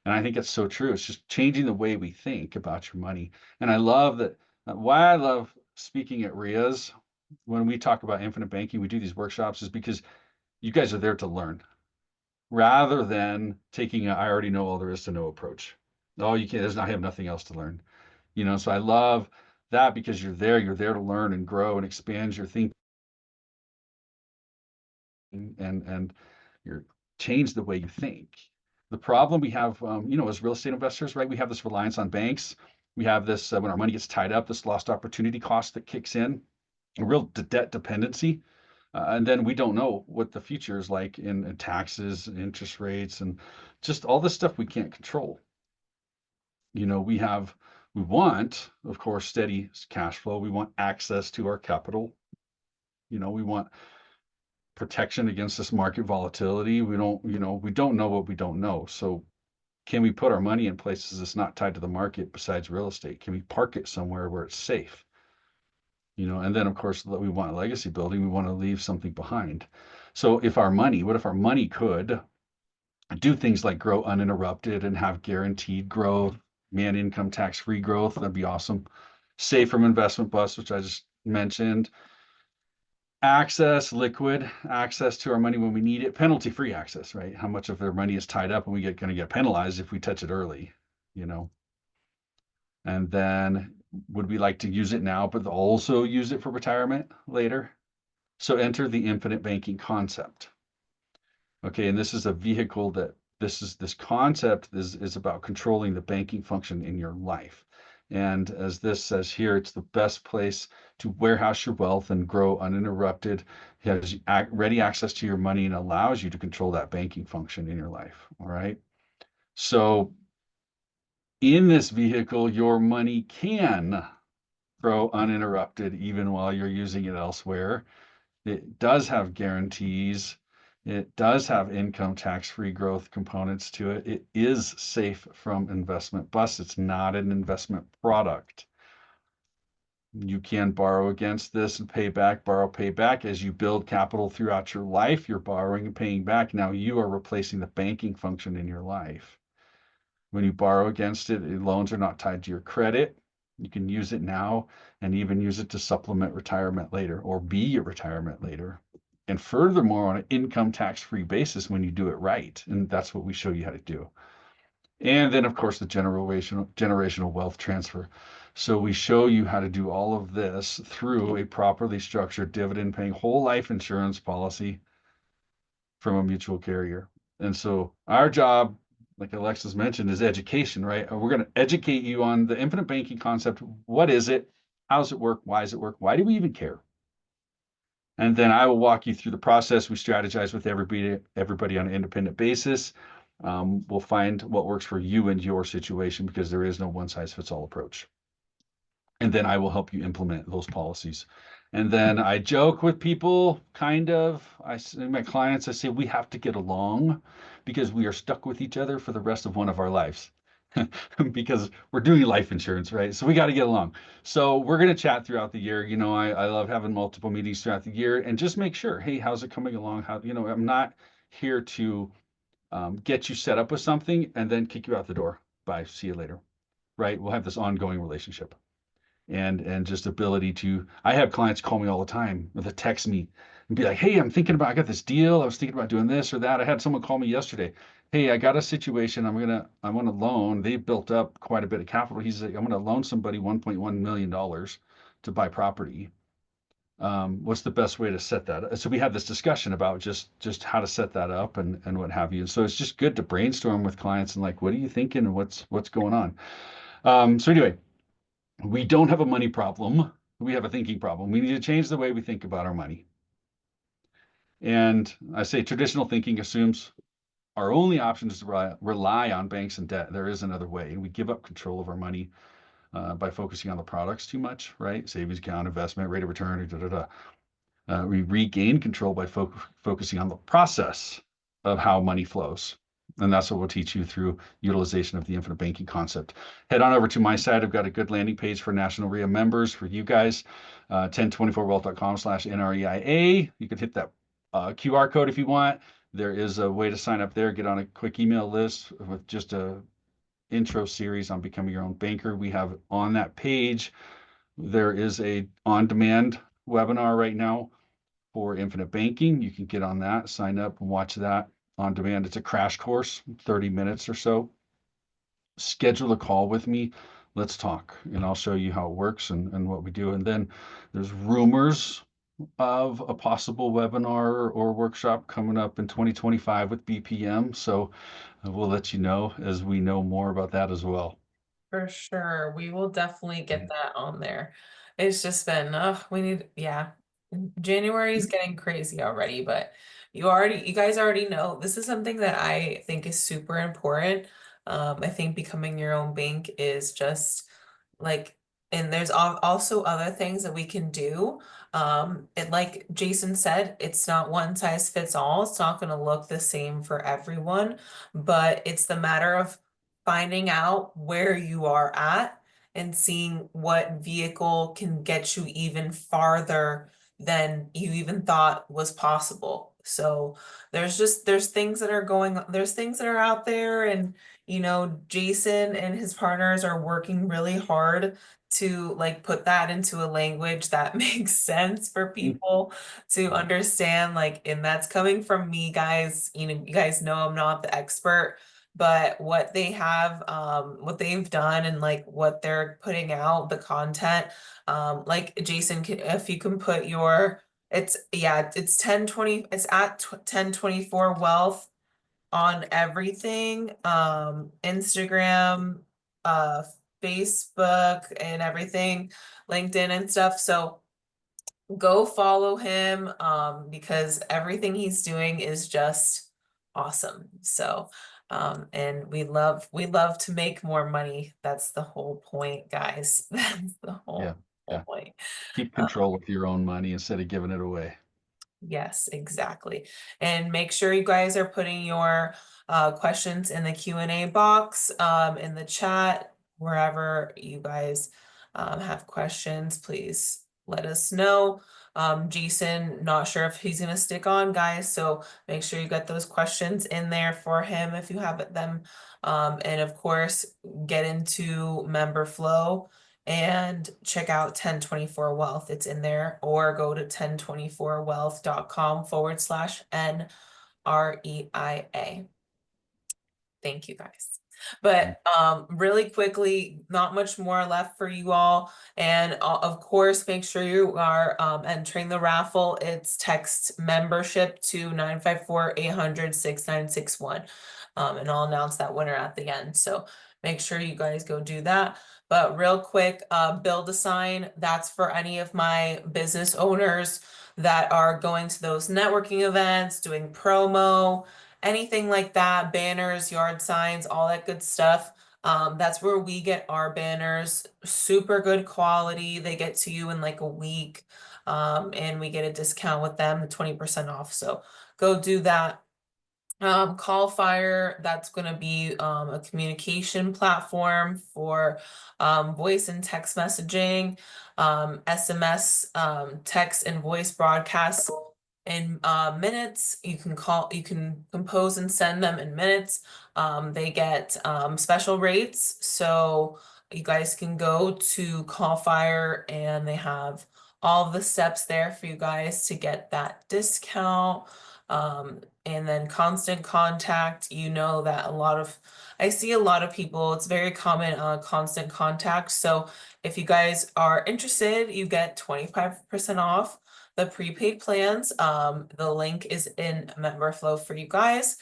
And I think it's so true. It's just changing the way we think about your money. And I love that. Why I love speaking at RIAs when we talk about infinite banking, we do these workshops, is because you guys are there to learn rather than taking a "I already know all there is to know" approach. Oh, you can't, I have nothing else to learn. So I love that, because you're there to learn and grow and expand your thinking, and you're change the way you think. The problem we have, as real estate investors, right? We have this reliance on banks. We have this, when our money gets tied up, this lost opportunity cost that kicks in, a real debt dependency. And then we don't know what the future is like in taxes, interest rates, and just all this stuff we can't control. We want, of course, steady cash flow. We want access to our capital. We want protection against this market volatility. We don't know what we don't know. So can we put our money in places that's not tied to the market besides real estate? Can we park it somewhere where it's safe? And then of course we want legacy building. We want to leave something behind. So what if our money could do things like grow uninterrupted and have guaranteed growth, man, income tax-free growth? That'd be awesome. Safe from investment busts, which I just mentioned. Liquid access to our money when we need it. Penalty-free access, right? How much of their money is tied up, and we going to get penalized if we touch it early, you know? And then would we like to use it now, but also use it for retirement later? So enter the infinite banking concept. Okay, and this is a vehicle that this concept is about controlling the banking function in your life. And as this says here, it's the best place to warehouse your wealth and grow uninterrupted. It has ready access to your money and allows you to control that banking function in your life. All right. So in this vehicle, your money can grow uninterrupted even while you're using it elsewhere. It does have guarantees. It does have income tax-free growth components to it. It is safe from investment busts. It's not an investment product. You can borrow against this and pay back, borrow, pay back. As you build capital throughout your life, you're borrowing and paying back. Now you are replacing the banking function in your life. When you borrow against it, loans are not tied to your credit. You can use it now and even use it to supplement retirement later or be your retirement later. And furthermore, on an income tax-free basis when you do it right. And that's what we show you how to do. And then, of course, the generational wealth transfer. So we show you how to do all of this through a properly structured dividend paying whole life insurance policy from a mutual carrier. And so our job, like Alexis mentioned, is education, right? We're going to educate you on the infinite banking concept. What is it? How does it work? Why does it work? Why do we even care? And then I will walk you through the process. We strategize with everybody on an independent basis. We'll find what works for you and your situation because there is no one size fits all approach. And then I will help you implement those policies. And then I joke with people, kind of. My clients, I say we have to get along because we are stuck with each other for the rest of one of our lives. Because we're doing life insurance, right? So we got to get along. So we're going to chat throughout the year. I love having multiple meetings throughout the year and just make sure, hey, how's it coming along? I'm not here to get you set up with something and then kick you out the door. Bye. See you later. Right? We'll have this ongoing relationship and just ability to. I have clients call me all the time or they text me and be like, hey, I got this deal, I was thinking about doing this or that. I had someone call me yesterday, hey, I got a situation, I want to loan. They built up quite a bit of capital. He's like, I'm going to loan somebody $1.1 million to buy property. What's the best way to set that up? So we had this discussion about just how to set that up and what have you. And so it's just good to brainstorm with clients and like, what are you thinking and what's going on. So anyway, we don't have a money problem. We have a thinking problem. We need to change the way we think about our money. And I say traditional thinking assumes our only option is to rely on banks and debt. There is another way. And we give up control of our money by focusing on the products too much, right? Savings account, investment, rate of return, da, da, da. We regain control by focusing on the process of how money flows. And that's what we'll teach you through utilization of the infinite banking concept. Head on over to my site. I've got a good landing page for National REIA members for you guys, 1024wealth.com/NREIA. You can hit that QR code if you want. There is a way to sign up there, get on a quick email list with just a intro series on becoming your own banker. We have on that page, there is a on-demand webinar right now for infinite banking. You can get on that, sign up and watch that on demand. It's a crash course, 30 minutes or so. Schedule a call with me. Let's talk and I'll show you how it works and what we do. And then there's rumors of a possible webinar or workshop coming up in 2025 with BPM. So we'll let you know as we know more about that as well. For sure. We will definitely get that on there. It's just been, yeah. January is getting crazy already, but you guys already know this is something that I think is super important. I think becoming your own bank is just like, and there's also other things that we can do. And like Jason said, it's not one size fits all. It's not going to look the same for everyone, but it's the matter of finding out where you are at and seeing what vehicle can get you even farther than you even thought was possible. So there's things that are there's things that are out there, and Jason and his partners are working really hard to like put that into a language that makes sense for people to understand, like, and that's coming from me, guys. You guys know I'm not the expert, but what they've done and like what they're putting out, the content, like Jason, if you can put your, it's 1020, it's at 1024 wealth on everything, Instagram, uh, Facebook and everything, LinkedIn and stuff. So go follow him, because everything he's doing is just awesome. So, and we love to make more money. That's the whole point, guys. That's the Yeah. whole Yeah. point. Keep Uh, control of your own money instead of giving it away. Yes, exactly. And make sure you guys are putting your questions in the Q&A box, in the chat, wherever you guys have questions, please let us know. Jason, not sure if he's gonna stick on, guys, so make sure you got those questions in there for him if you have them. And of course, get into member flow and check out 1024 Wealth. It's in there, or go to 1024wealth.com/NREIA. Thank you, guys. But really quickly, not much more left for you all. And of course, make sure you are entering the raffle. It's text membership to 954-800-6961. And I'll announce that winner at the end. So make sure you guys go do that. But real quick, build a sign. That's for any of my business owners that are going to those networking events, doing promo, anything like that, banners, yard signs, all that good stuff. That's where we get our banners. Super good quality. They get to you in like a week. And we get a discount with them, 20% off. So go do that. Call Fire, that's going to be a communication platform for voice and text messaging, SMS, text and voice broadcasts in minutes. You can call, you can compose and send them in minutes. They get special rates. So you guys can go to Call Fire and they have all the steps there for you guys to get that discount. And then constant contact, you know that I see a lot of people, it's very common, constant contact. So if you guys are interested, you get 25% off the prepaid plans. The link is in member flow for you guys.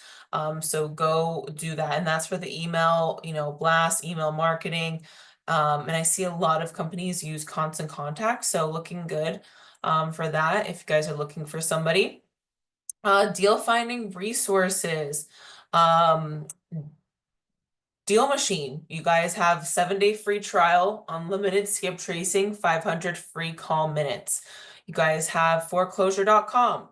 So go do that. And that's for the email, blast, email marketing. And I see a lot of companies use constant contact. So looking good, for that if you guys are looking for somebody. Deal finding resources. Um, Deal Machine, you guys have 7-day free trial, unlimited skip tracing, 500 free call minutes. You guys have foreclosure.com,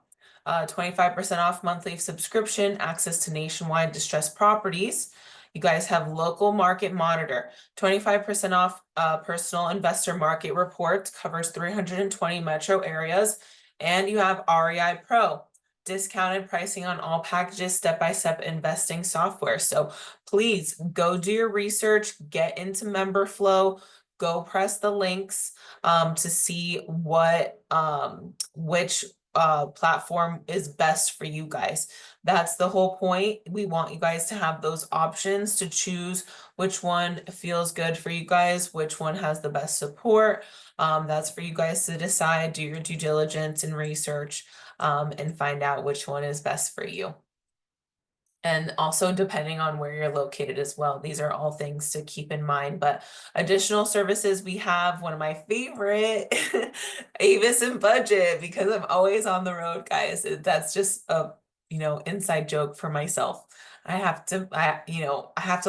25% off monthly subscription, access to nationwide distressed properties. You guys have Local Market Monitor, 25% off personal investor market reports, covers 320 metro areas. And you have REI Pro, discounted pricing on all packages, step-by-step investing software. So please go do your research, get into member flow, go press the links to see which platform is best for you guys. That's the whole point. We want you guys to have those options to choose which one feels good for you guys, which one has the best support. That's for you guys to decide, do your due diligence and research, and find out which one is best for you. And also depending on where you're located as well. These are all things to keep in mind. But additional services, we have one of my favorite, Avis and Budget, because I'm always on the road, guys. That's just a, inside joke for myself. I have to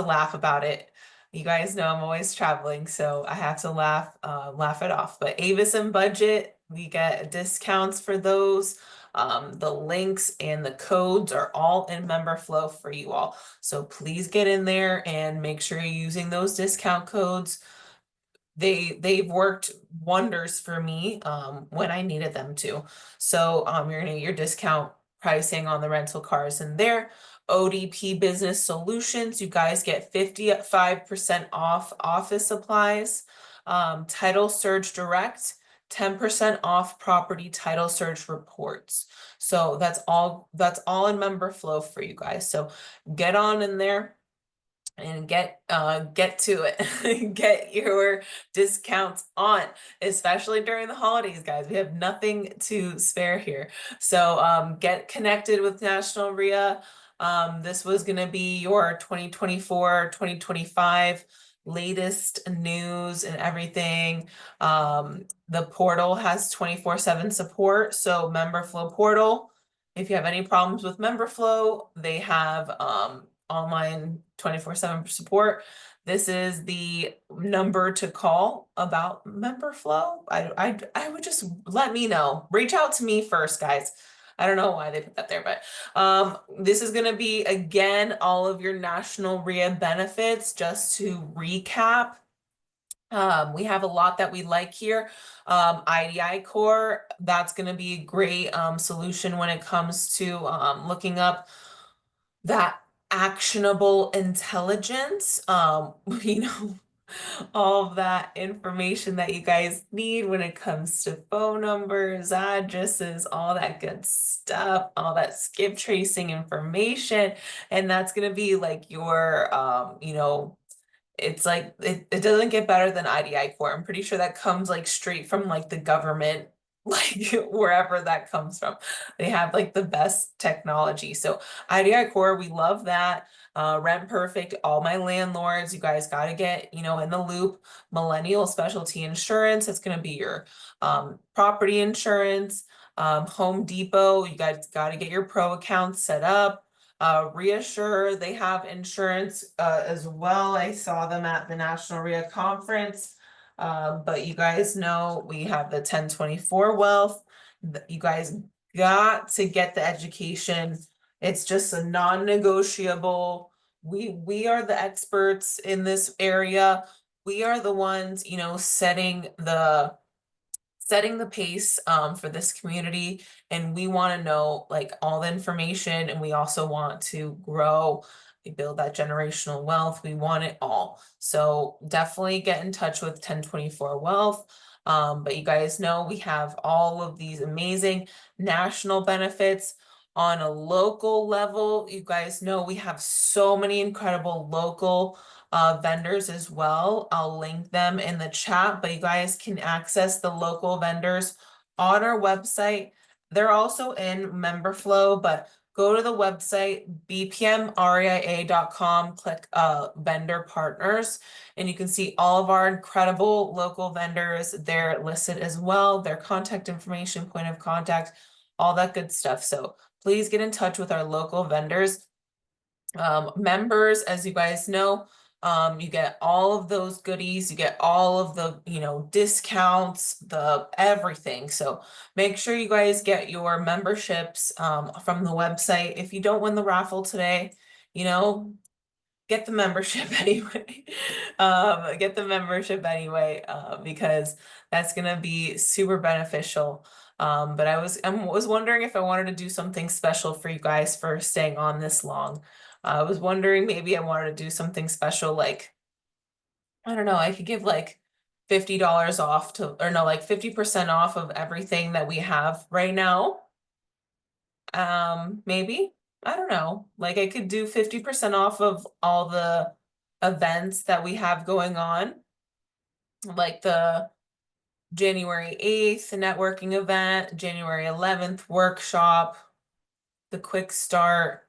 laugh about it. You guys know I'm always traveling, so I have to laugh it off. But Avis and Budget, we get discounts for those. The links and the codes are all in member flow for you all. So please get in there and make sure you're using those discount codes. They've worked wonders for me when I needed them to. So you're gonna get your discount pricing on the rental cars in there. ODP Business Solutions, you guys get 55% off office supplies. Title Surge Direct, 10% off property title search reports. So that's all in member flow for you guys. So get on in there and get to it. Get your discounts on, especially during the holidays, guys. We have nothing to spare here. So get connected with National REIA. This was going to be your 2024-2025 latest news and everything. The portal has 24/7 support. So member flow portal, if you have any problems with member flow, they have online 24/7 support. This is the number to call about member flow. I would just let me know. Reach out to me first, guys. I don't know why they put that there, but this is going to be, again, all of your National REIA benefits. Just to recap, we have a lot that we like here. IDI Core, that's going to be a great solution when it comes to looking up that actionable intelligence. all of that information that you guys need when it comes to phone numbers, addresses, all that good stuff, all that skip tracing information. And that's going to be like your, it's like it doesn't get better than IDI core. I'm pretty sure that comes like straight from like the government, like wherever that comes from. They have like the best technology. So IDI core, we love that. Rent Perfect, all my landlords, you guys got to get, in the loop. Millennial Specialty Insurance, that's going to be your property insurance. Home Depot, you guys got to get your pro accounts set up. Reassure, they have insurance as well. I saw them at the National REIA conference. But you guys know we have the 1024 wealth. You guys got to get the education. It's just a non-negotiable. We are the experts in this area. We are the ones, setting the pace for this community, and we want to know like all the information, and we also want to grow. We build that generational wealth. We want it all. So definitely get in touch with 1024 Wealth. But you guys know we have all of these amazing national benefits on a local level. You guys know we have so many incredible local vendors as well. I'll link them in the chat, but you guys can access the local vendors on our website. They're also in MemberFlow, but go to the website bpmreia.com, click vendor partners, and you can see all of our incredible local vendors. They're listed as well, their contact information, point of contact, all that good stuff. So please get in touch with our local vendors. Members, as you guys know, you get all of those goodies, you get all of the, discounts, the everything. So make sure you guys get your memberships from the website. If you don't win the raffle today, you know, get the membership anyway. Get the membership anyway, because that's gonna be super beneficial. But I was wondering if I wanted to do something special for you guys for staying on this long. I was wondering maybe I wanted to do something special, like, I don't know, I could give like $50 off to, or no, like 50% off of everything that we have right now. Maybe, I don't know, like I could do 50% off of all the events that we have going on, like the January 8th networking event, January 11th workshop, the quick start.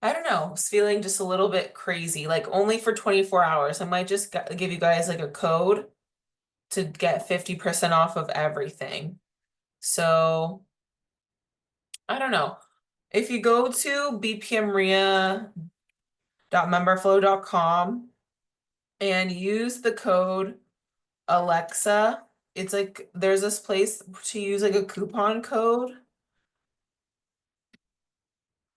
I don't know, I was feeling just a little bit crazy, like only for 24 hours. I might just give you guys like a code to get 50% off of everything. So I don't know. If you go to bpmrea.memberflow.com and use the code Alexa, it's like there's this place to use like a coupon code.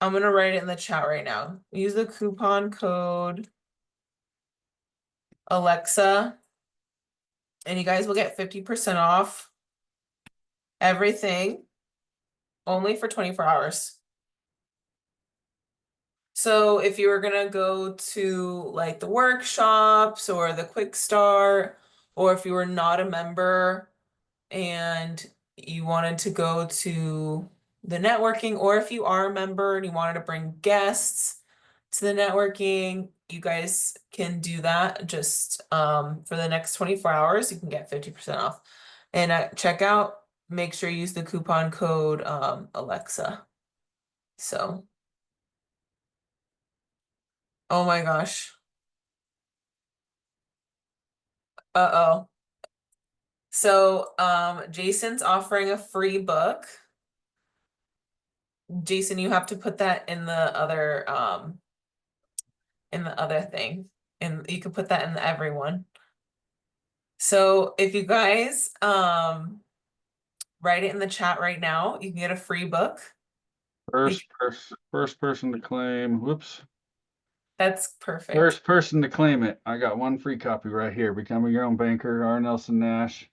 I'm gonna write it in the chat right now. Use the coupon code Alexa, and you guys will get 50% off everything only for 24 hours. So if you were gonna go to like the workshops or the quick start, or if you were not a member and you wanted to go to the networking, or if you are a member and you wanted to bring guests to the networking, you guys can do that. Just for the next 24 hours, you can get 50% off. And at checkout, make sure you use the coupon code Alexa. So, oh my gosh. Uh-oh. So, Jason's offering a free book. Jason, you have to put that in the other thing, and you can put that in the everyone. So if you guys write it in the chat right now, you can get a free book. First person to claim. Whoops. That's perfect. First person to claim it. I got one free copy right here. Becoming Your Own Banker, R. Nelson Nash.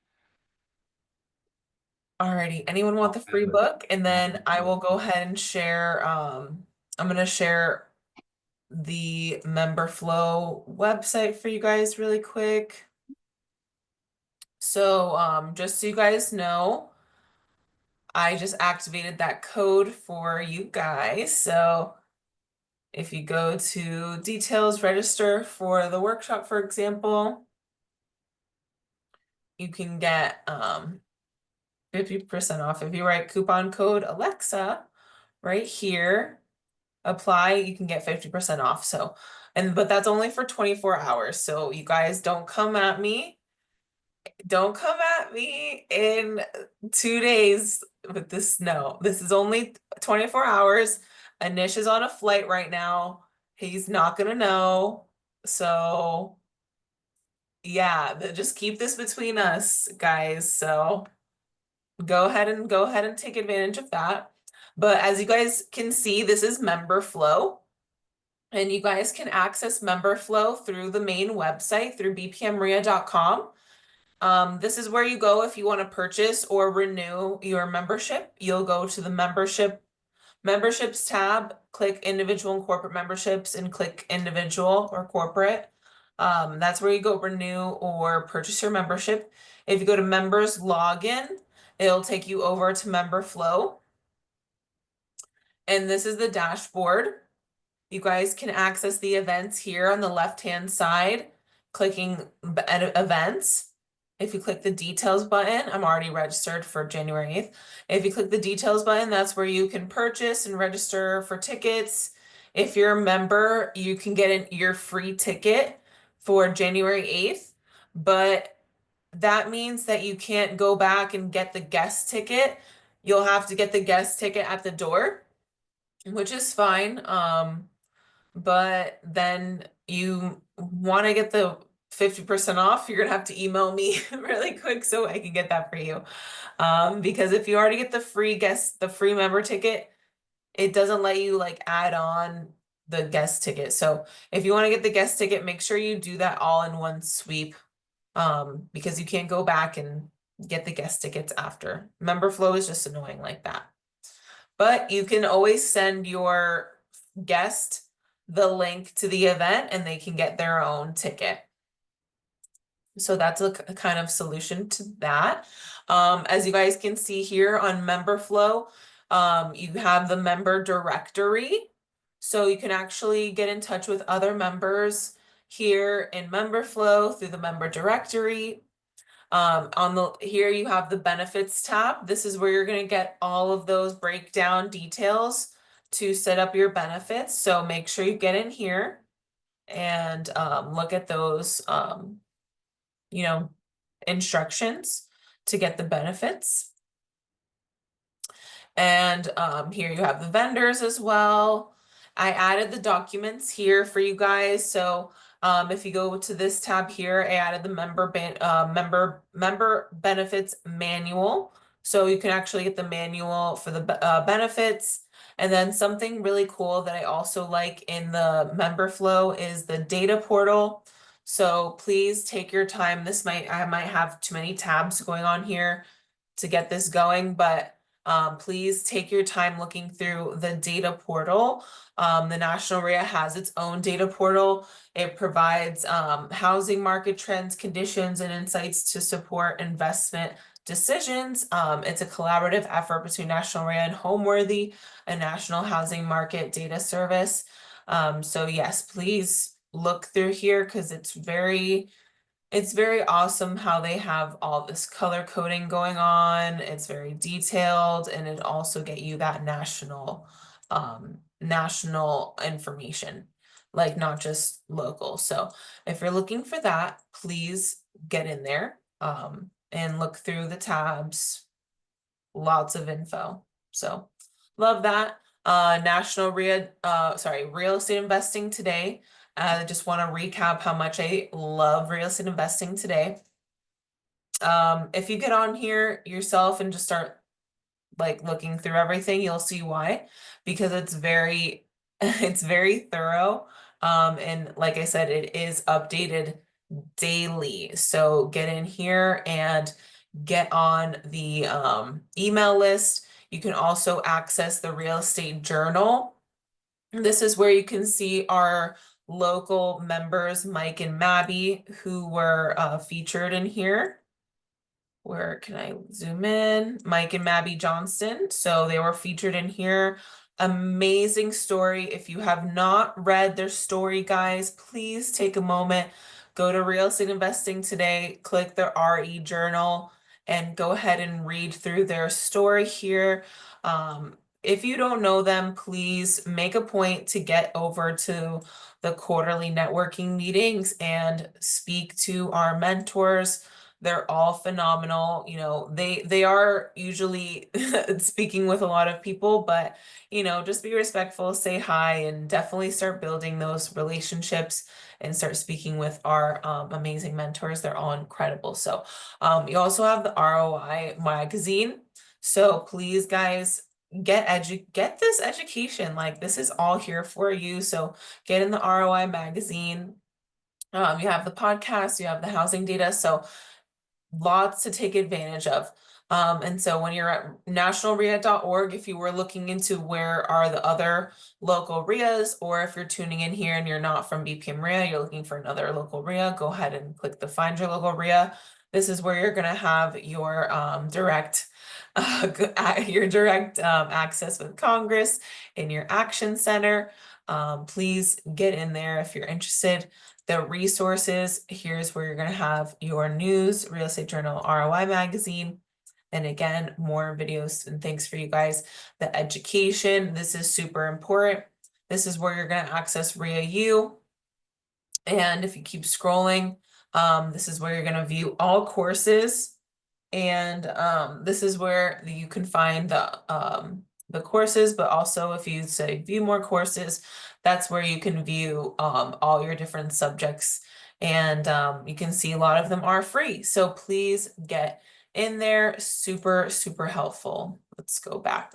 Alrighty, anyone want I'll the add free it. book? And then I will go ahead and share, I'm gonna share the member flow website for you guys really quick. So just so you guys know, I just activated that code for you guys. So if you go to details, register for the workshop, for example, you can get 50% off. If you write coupon code Alexa right here, apply, you can get 50% off. So, but that's only for 24 hours. So you guys don't come at me. Don't come at me in 2 days with this. No, this is only 24 hours. Anish is on a flight right now. He's not gonna know. So yeah, just keep this between us, guys. So go ahead and take advantage of that. But as you guys can see, this is member flow. And you guys can access member flow through the main website through bpmrea.com. This is where you go if you want to purchase or renew your membership. You'll go to the memberships tab, click individual and corporate memberships, and click individual or corporate. That's where you go renew or purchase your membership. If you go to members login, it'll take you over to member flow. And this is the dashboard. You guys can access the events here on the left-hand side, clicking events. If you click the details button, I'm already registered for January 8th. If you click the details button, that's where you can purchase and register for tickets. If you're a member, you can get your free ticket for January 8th, but that means that you can't go back and get the guest ticket. You'll have to get the guest ticket at the door, which is fine. But then you want to get the 50% off, you're gonna have to email me really quick so I can get that for you. Because if you already get the free member ticket, it doesn't let you like add on the guest ticket. So if you want to get the guest ticket, make sure you do that all in one sweep. Because you can't go back and get the guest tickets after. Member flow is just annoying like that. But you can always send your guest the link to the event and they can get their own ticket. So that's a kind of solution to that. As you guys can see here on member flow, you have the member directory. So you can actually get in touch with other members here in member flow through the member directory. Here you have the benefits tab. This is where you're going to get all of those breakdown details to set up your benefits. So make sure you get in here and look at those, you know, instructions to get the benefits. And here you have the vendors as well. I added the documents here for you guys. So if you go to this tab here, I added the member benefits manual. So you can actually get the manual for the benefits. And then something really cool that I also like in the member flow is the data portal. So please take your time. I might have too many tabs going on here to get this going, but please take your time looking through the data portal. The National REIA has its own data portal. It provides housing market trends, conditions, and insights to support investment decisions. It's a collaborative effort between National REIA and Homeworthy, a national housing market data service. So yes, please look through here because it's very awesome how they have all this color coding going on. It's very detailed and it also get you that national information, like not just local. So if you're looking for that, please get in there and look through the tabs. Lots of info. So love that. Real estate investing today. I just want to recap how much I love real estate investing today. If you get on here yourself and just start like looking through everything, you'll see why, because it's very, it's very thorough. And like I said, it is updated daily. So get in here and get on the email list. You can also access the real estate journal This is where you can see our local members, Mike and Maddie, who were featured in here. Where can I zoom in? Mike and Mabby Johnston. So they were featured in here. Amazing story. If you have not read their story, guys, please take a moment, go to Real Estate Investing Today, click the RE Journal, and go ahead and read through their story here. If you don't know them, please make a point to get over to the quarterly networking meetings and speak to our mentors. They're all phenomenal. You know, they are usually speaking with a lot of people, but just be respectful, say hi, and definitely start building those relationships and start speaking with our amazing mentors. They're all incredible. So you also have the ROI magazine. So please, guys, get this education. Like, this is all here for you. So get in the ROI magazine. You have the podcast, you have the housing data. So lots to take advantage of. And so when you're at nationalria.org, if you were looking into where are the other local RIAs, or if you're tuning in here and you're not from BPM REIA, you're looking for another local RIA, go ahead and click the Find Your Local RIA. This is where you're going to have your direct access with Congress in your action center. Please get in there if you're interested. The resources, here's where you're going to have your news, Real Estate Journal, ROI magazine. And again, more videos and thanks for you guys. The education, this is super important. This is where you're going to access RIA U. And if you keep scrolling, this is where you're going to view all courses. And this is where you can find the courses, but also if you say view more courses, that's where you can view all your different subjects. And you can see a lot of them are free. So please get in there. Super, super helpful. Let's go back.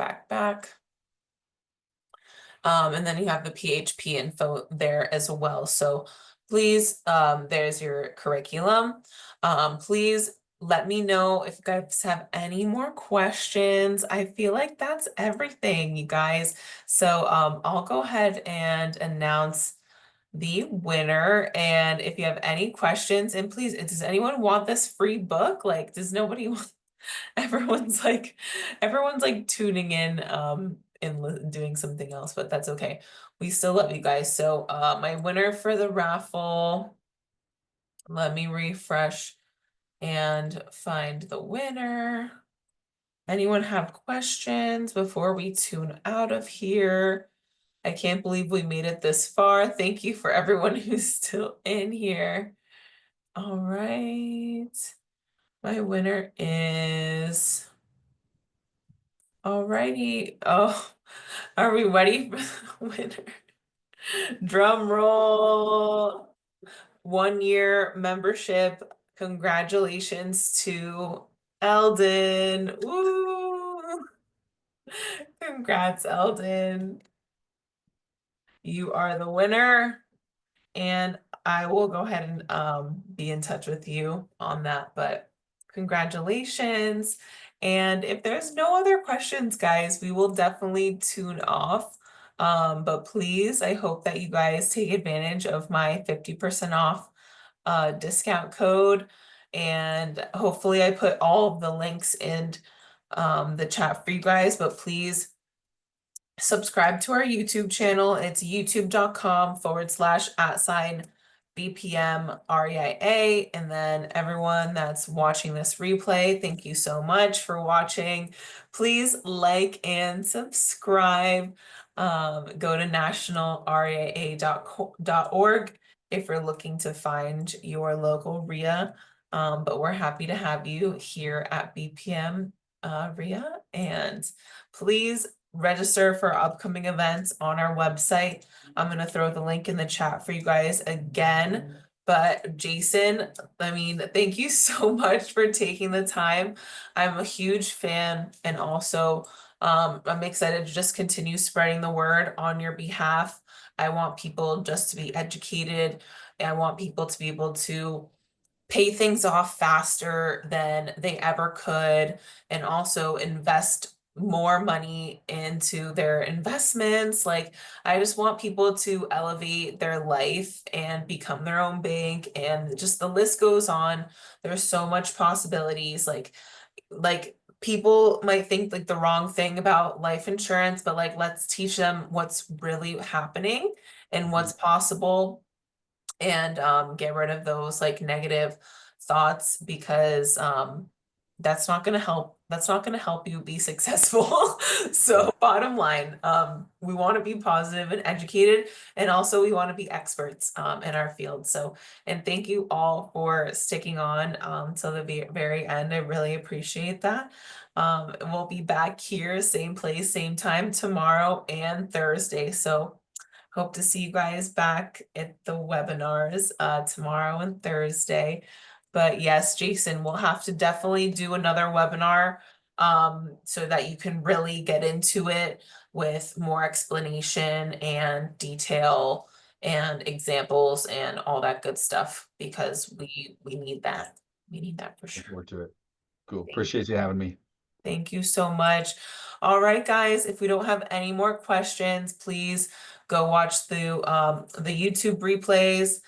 And then you have the PHP info there as well. So please, there's your curriculum. Please let me know if you guys have any more questions. I feel like that's everything, you guys. So I'll go ahead and announce the winner. And if you have any questions, and please, does anyone want this free book? Like, does nobody want everyone's like tuning in and doing something else, but that's okay. We still love you guys. So my winner for the raffle, let me refresh and find the winner. Anyone have questions before we tune out of here? I can't believe we made it this far. Thank you for everyone who's still in here. All right. My winner is, alrighty. Oh, are we ready for the winner? Drum roll. 1 year membership. Congratulations to Eldon. Woo! Congrats, Eldon. You are the winner. And I will go ahead and be in touch with you on that. But congratulations. And if there's no other questions, guys, we will definitely tune off. But please, I hope that you guys take advantage of my 50% off discount code. And hopefully I put all of the links in the chat for you guys, but please subscribe to our YouTube channel. It's youtube.com/@ BPM REIA. And then everyone that's watching this replay, thank you so much for watching. Please like and subscribe. Go to nationalreia.org if you're looking to find your local REIA. But we're happy to have you here at BPM REIA. And please register for upcoming events on our website. I'm going to throw the link in the chat for you guys again. But Jason, I mean, thank you so much for taking the time. I'm a huge fan, and also I'm excited to just continue spreading the word on your behalf. I want people just to be educated. I want people to be able to pay things off faster than they ever could, and also invest more money into their investments. Like, I just want people to elevate their life and become their own bank, and just the list goes on. There's so much possibilities. Like people might think like the wrong thing about life insurance, but like let's teach them what's really happening and Mhm. what's possible, and get rid of those like negative thoughts, because that's not going to help you be successful. Yeah. So bottom line, we want to be positive and educated, and also we want to be experts in our field. So, and thank you all for sticking on till the very end. I really appreciate that. We'll be back here, same place, same time, tomorrow and Thursday. So hope to see you guys back at the webinars tomorrow and Thursday. But yes, Jason, we'll have to definitely do another webinar so that you can really get into it with more explanation and detail and examples and all that good stuff, because we need that. We need that for Look sure. forward to it. Cool. Appreciate you having me. Thank you so much. All right, guys, if we don't have any more questions, please go watch the YouTube replays.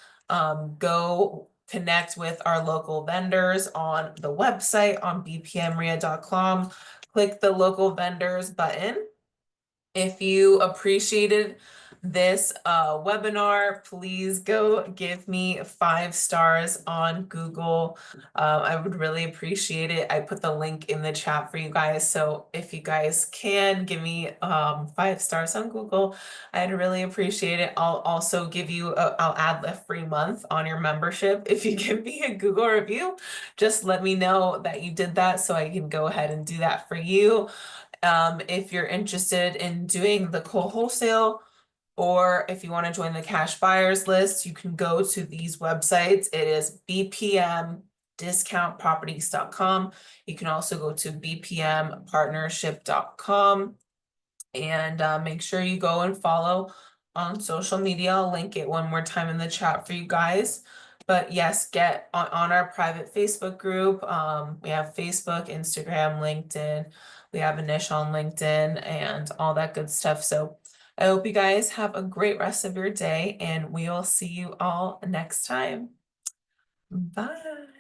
Go connect with our local vendors on the website on bpmrea.com. Click the local vendors button. If you appreciated this webinar, please go give me 5 stars on Google. I would really appreciate it. I put the link in the chat for you guys. So if you guys can give me 5 stars on Google, I'd really appreciate it. I'll also give you, I'll add a free month on your membership if you give me a Google review. Just let me know that you did that so I can go ahead and do that for you. If you're interested in doing the co-wholesale, or if you want to join the cash buyers list, you can go to these websites. It is bpmdiscountproperties.com. You can also go to bpmpartnership.com, and make sure you go and follow on social media. I'll link it one more time in the chat for you guys. But yes, get on our private Facebook group. We have Facebook, Instagram, LinkedIn. We have a niche on LinkedIn and all that good stuff. So I hope you guys have a great rest of your day, and we will see you all next time. Bye.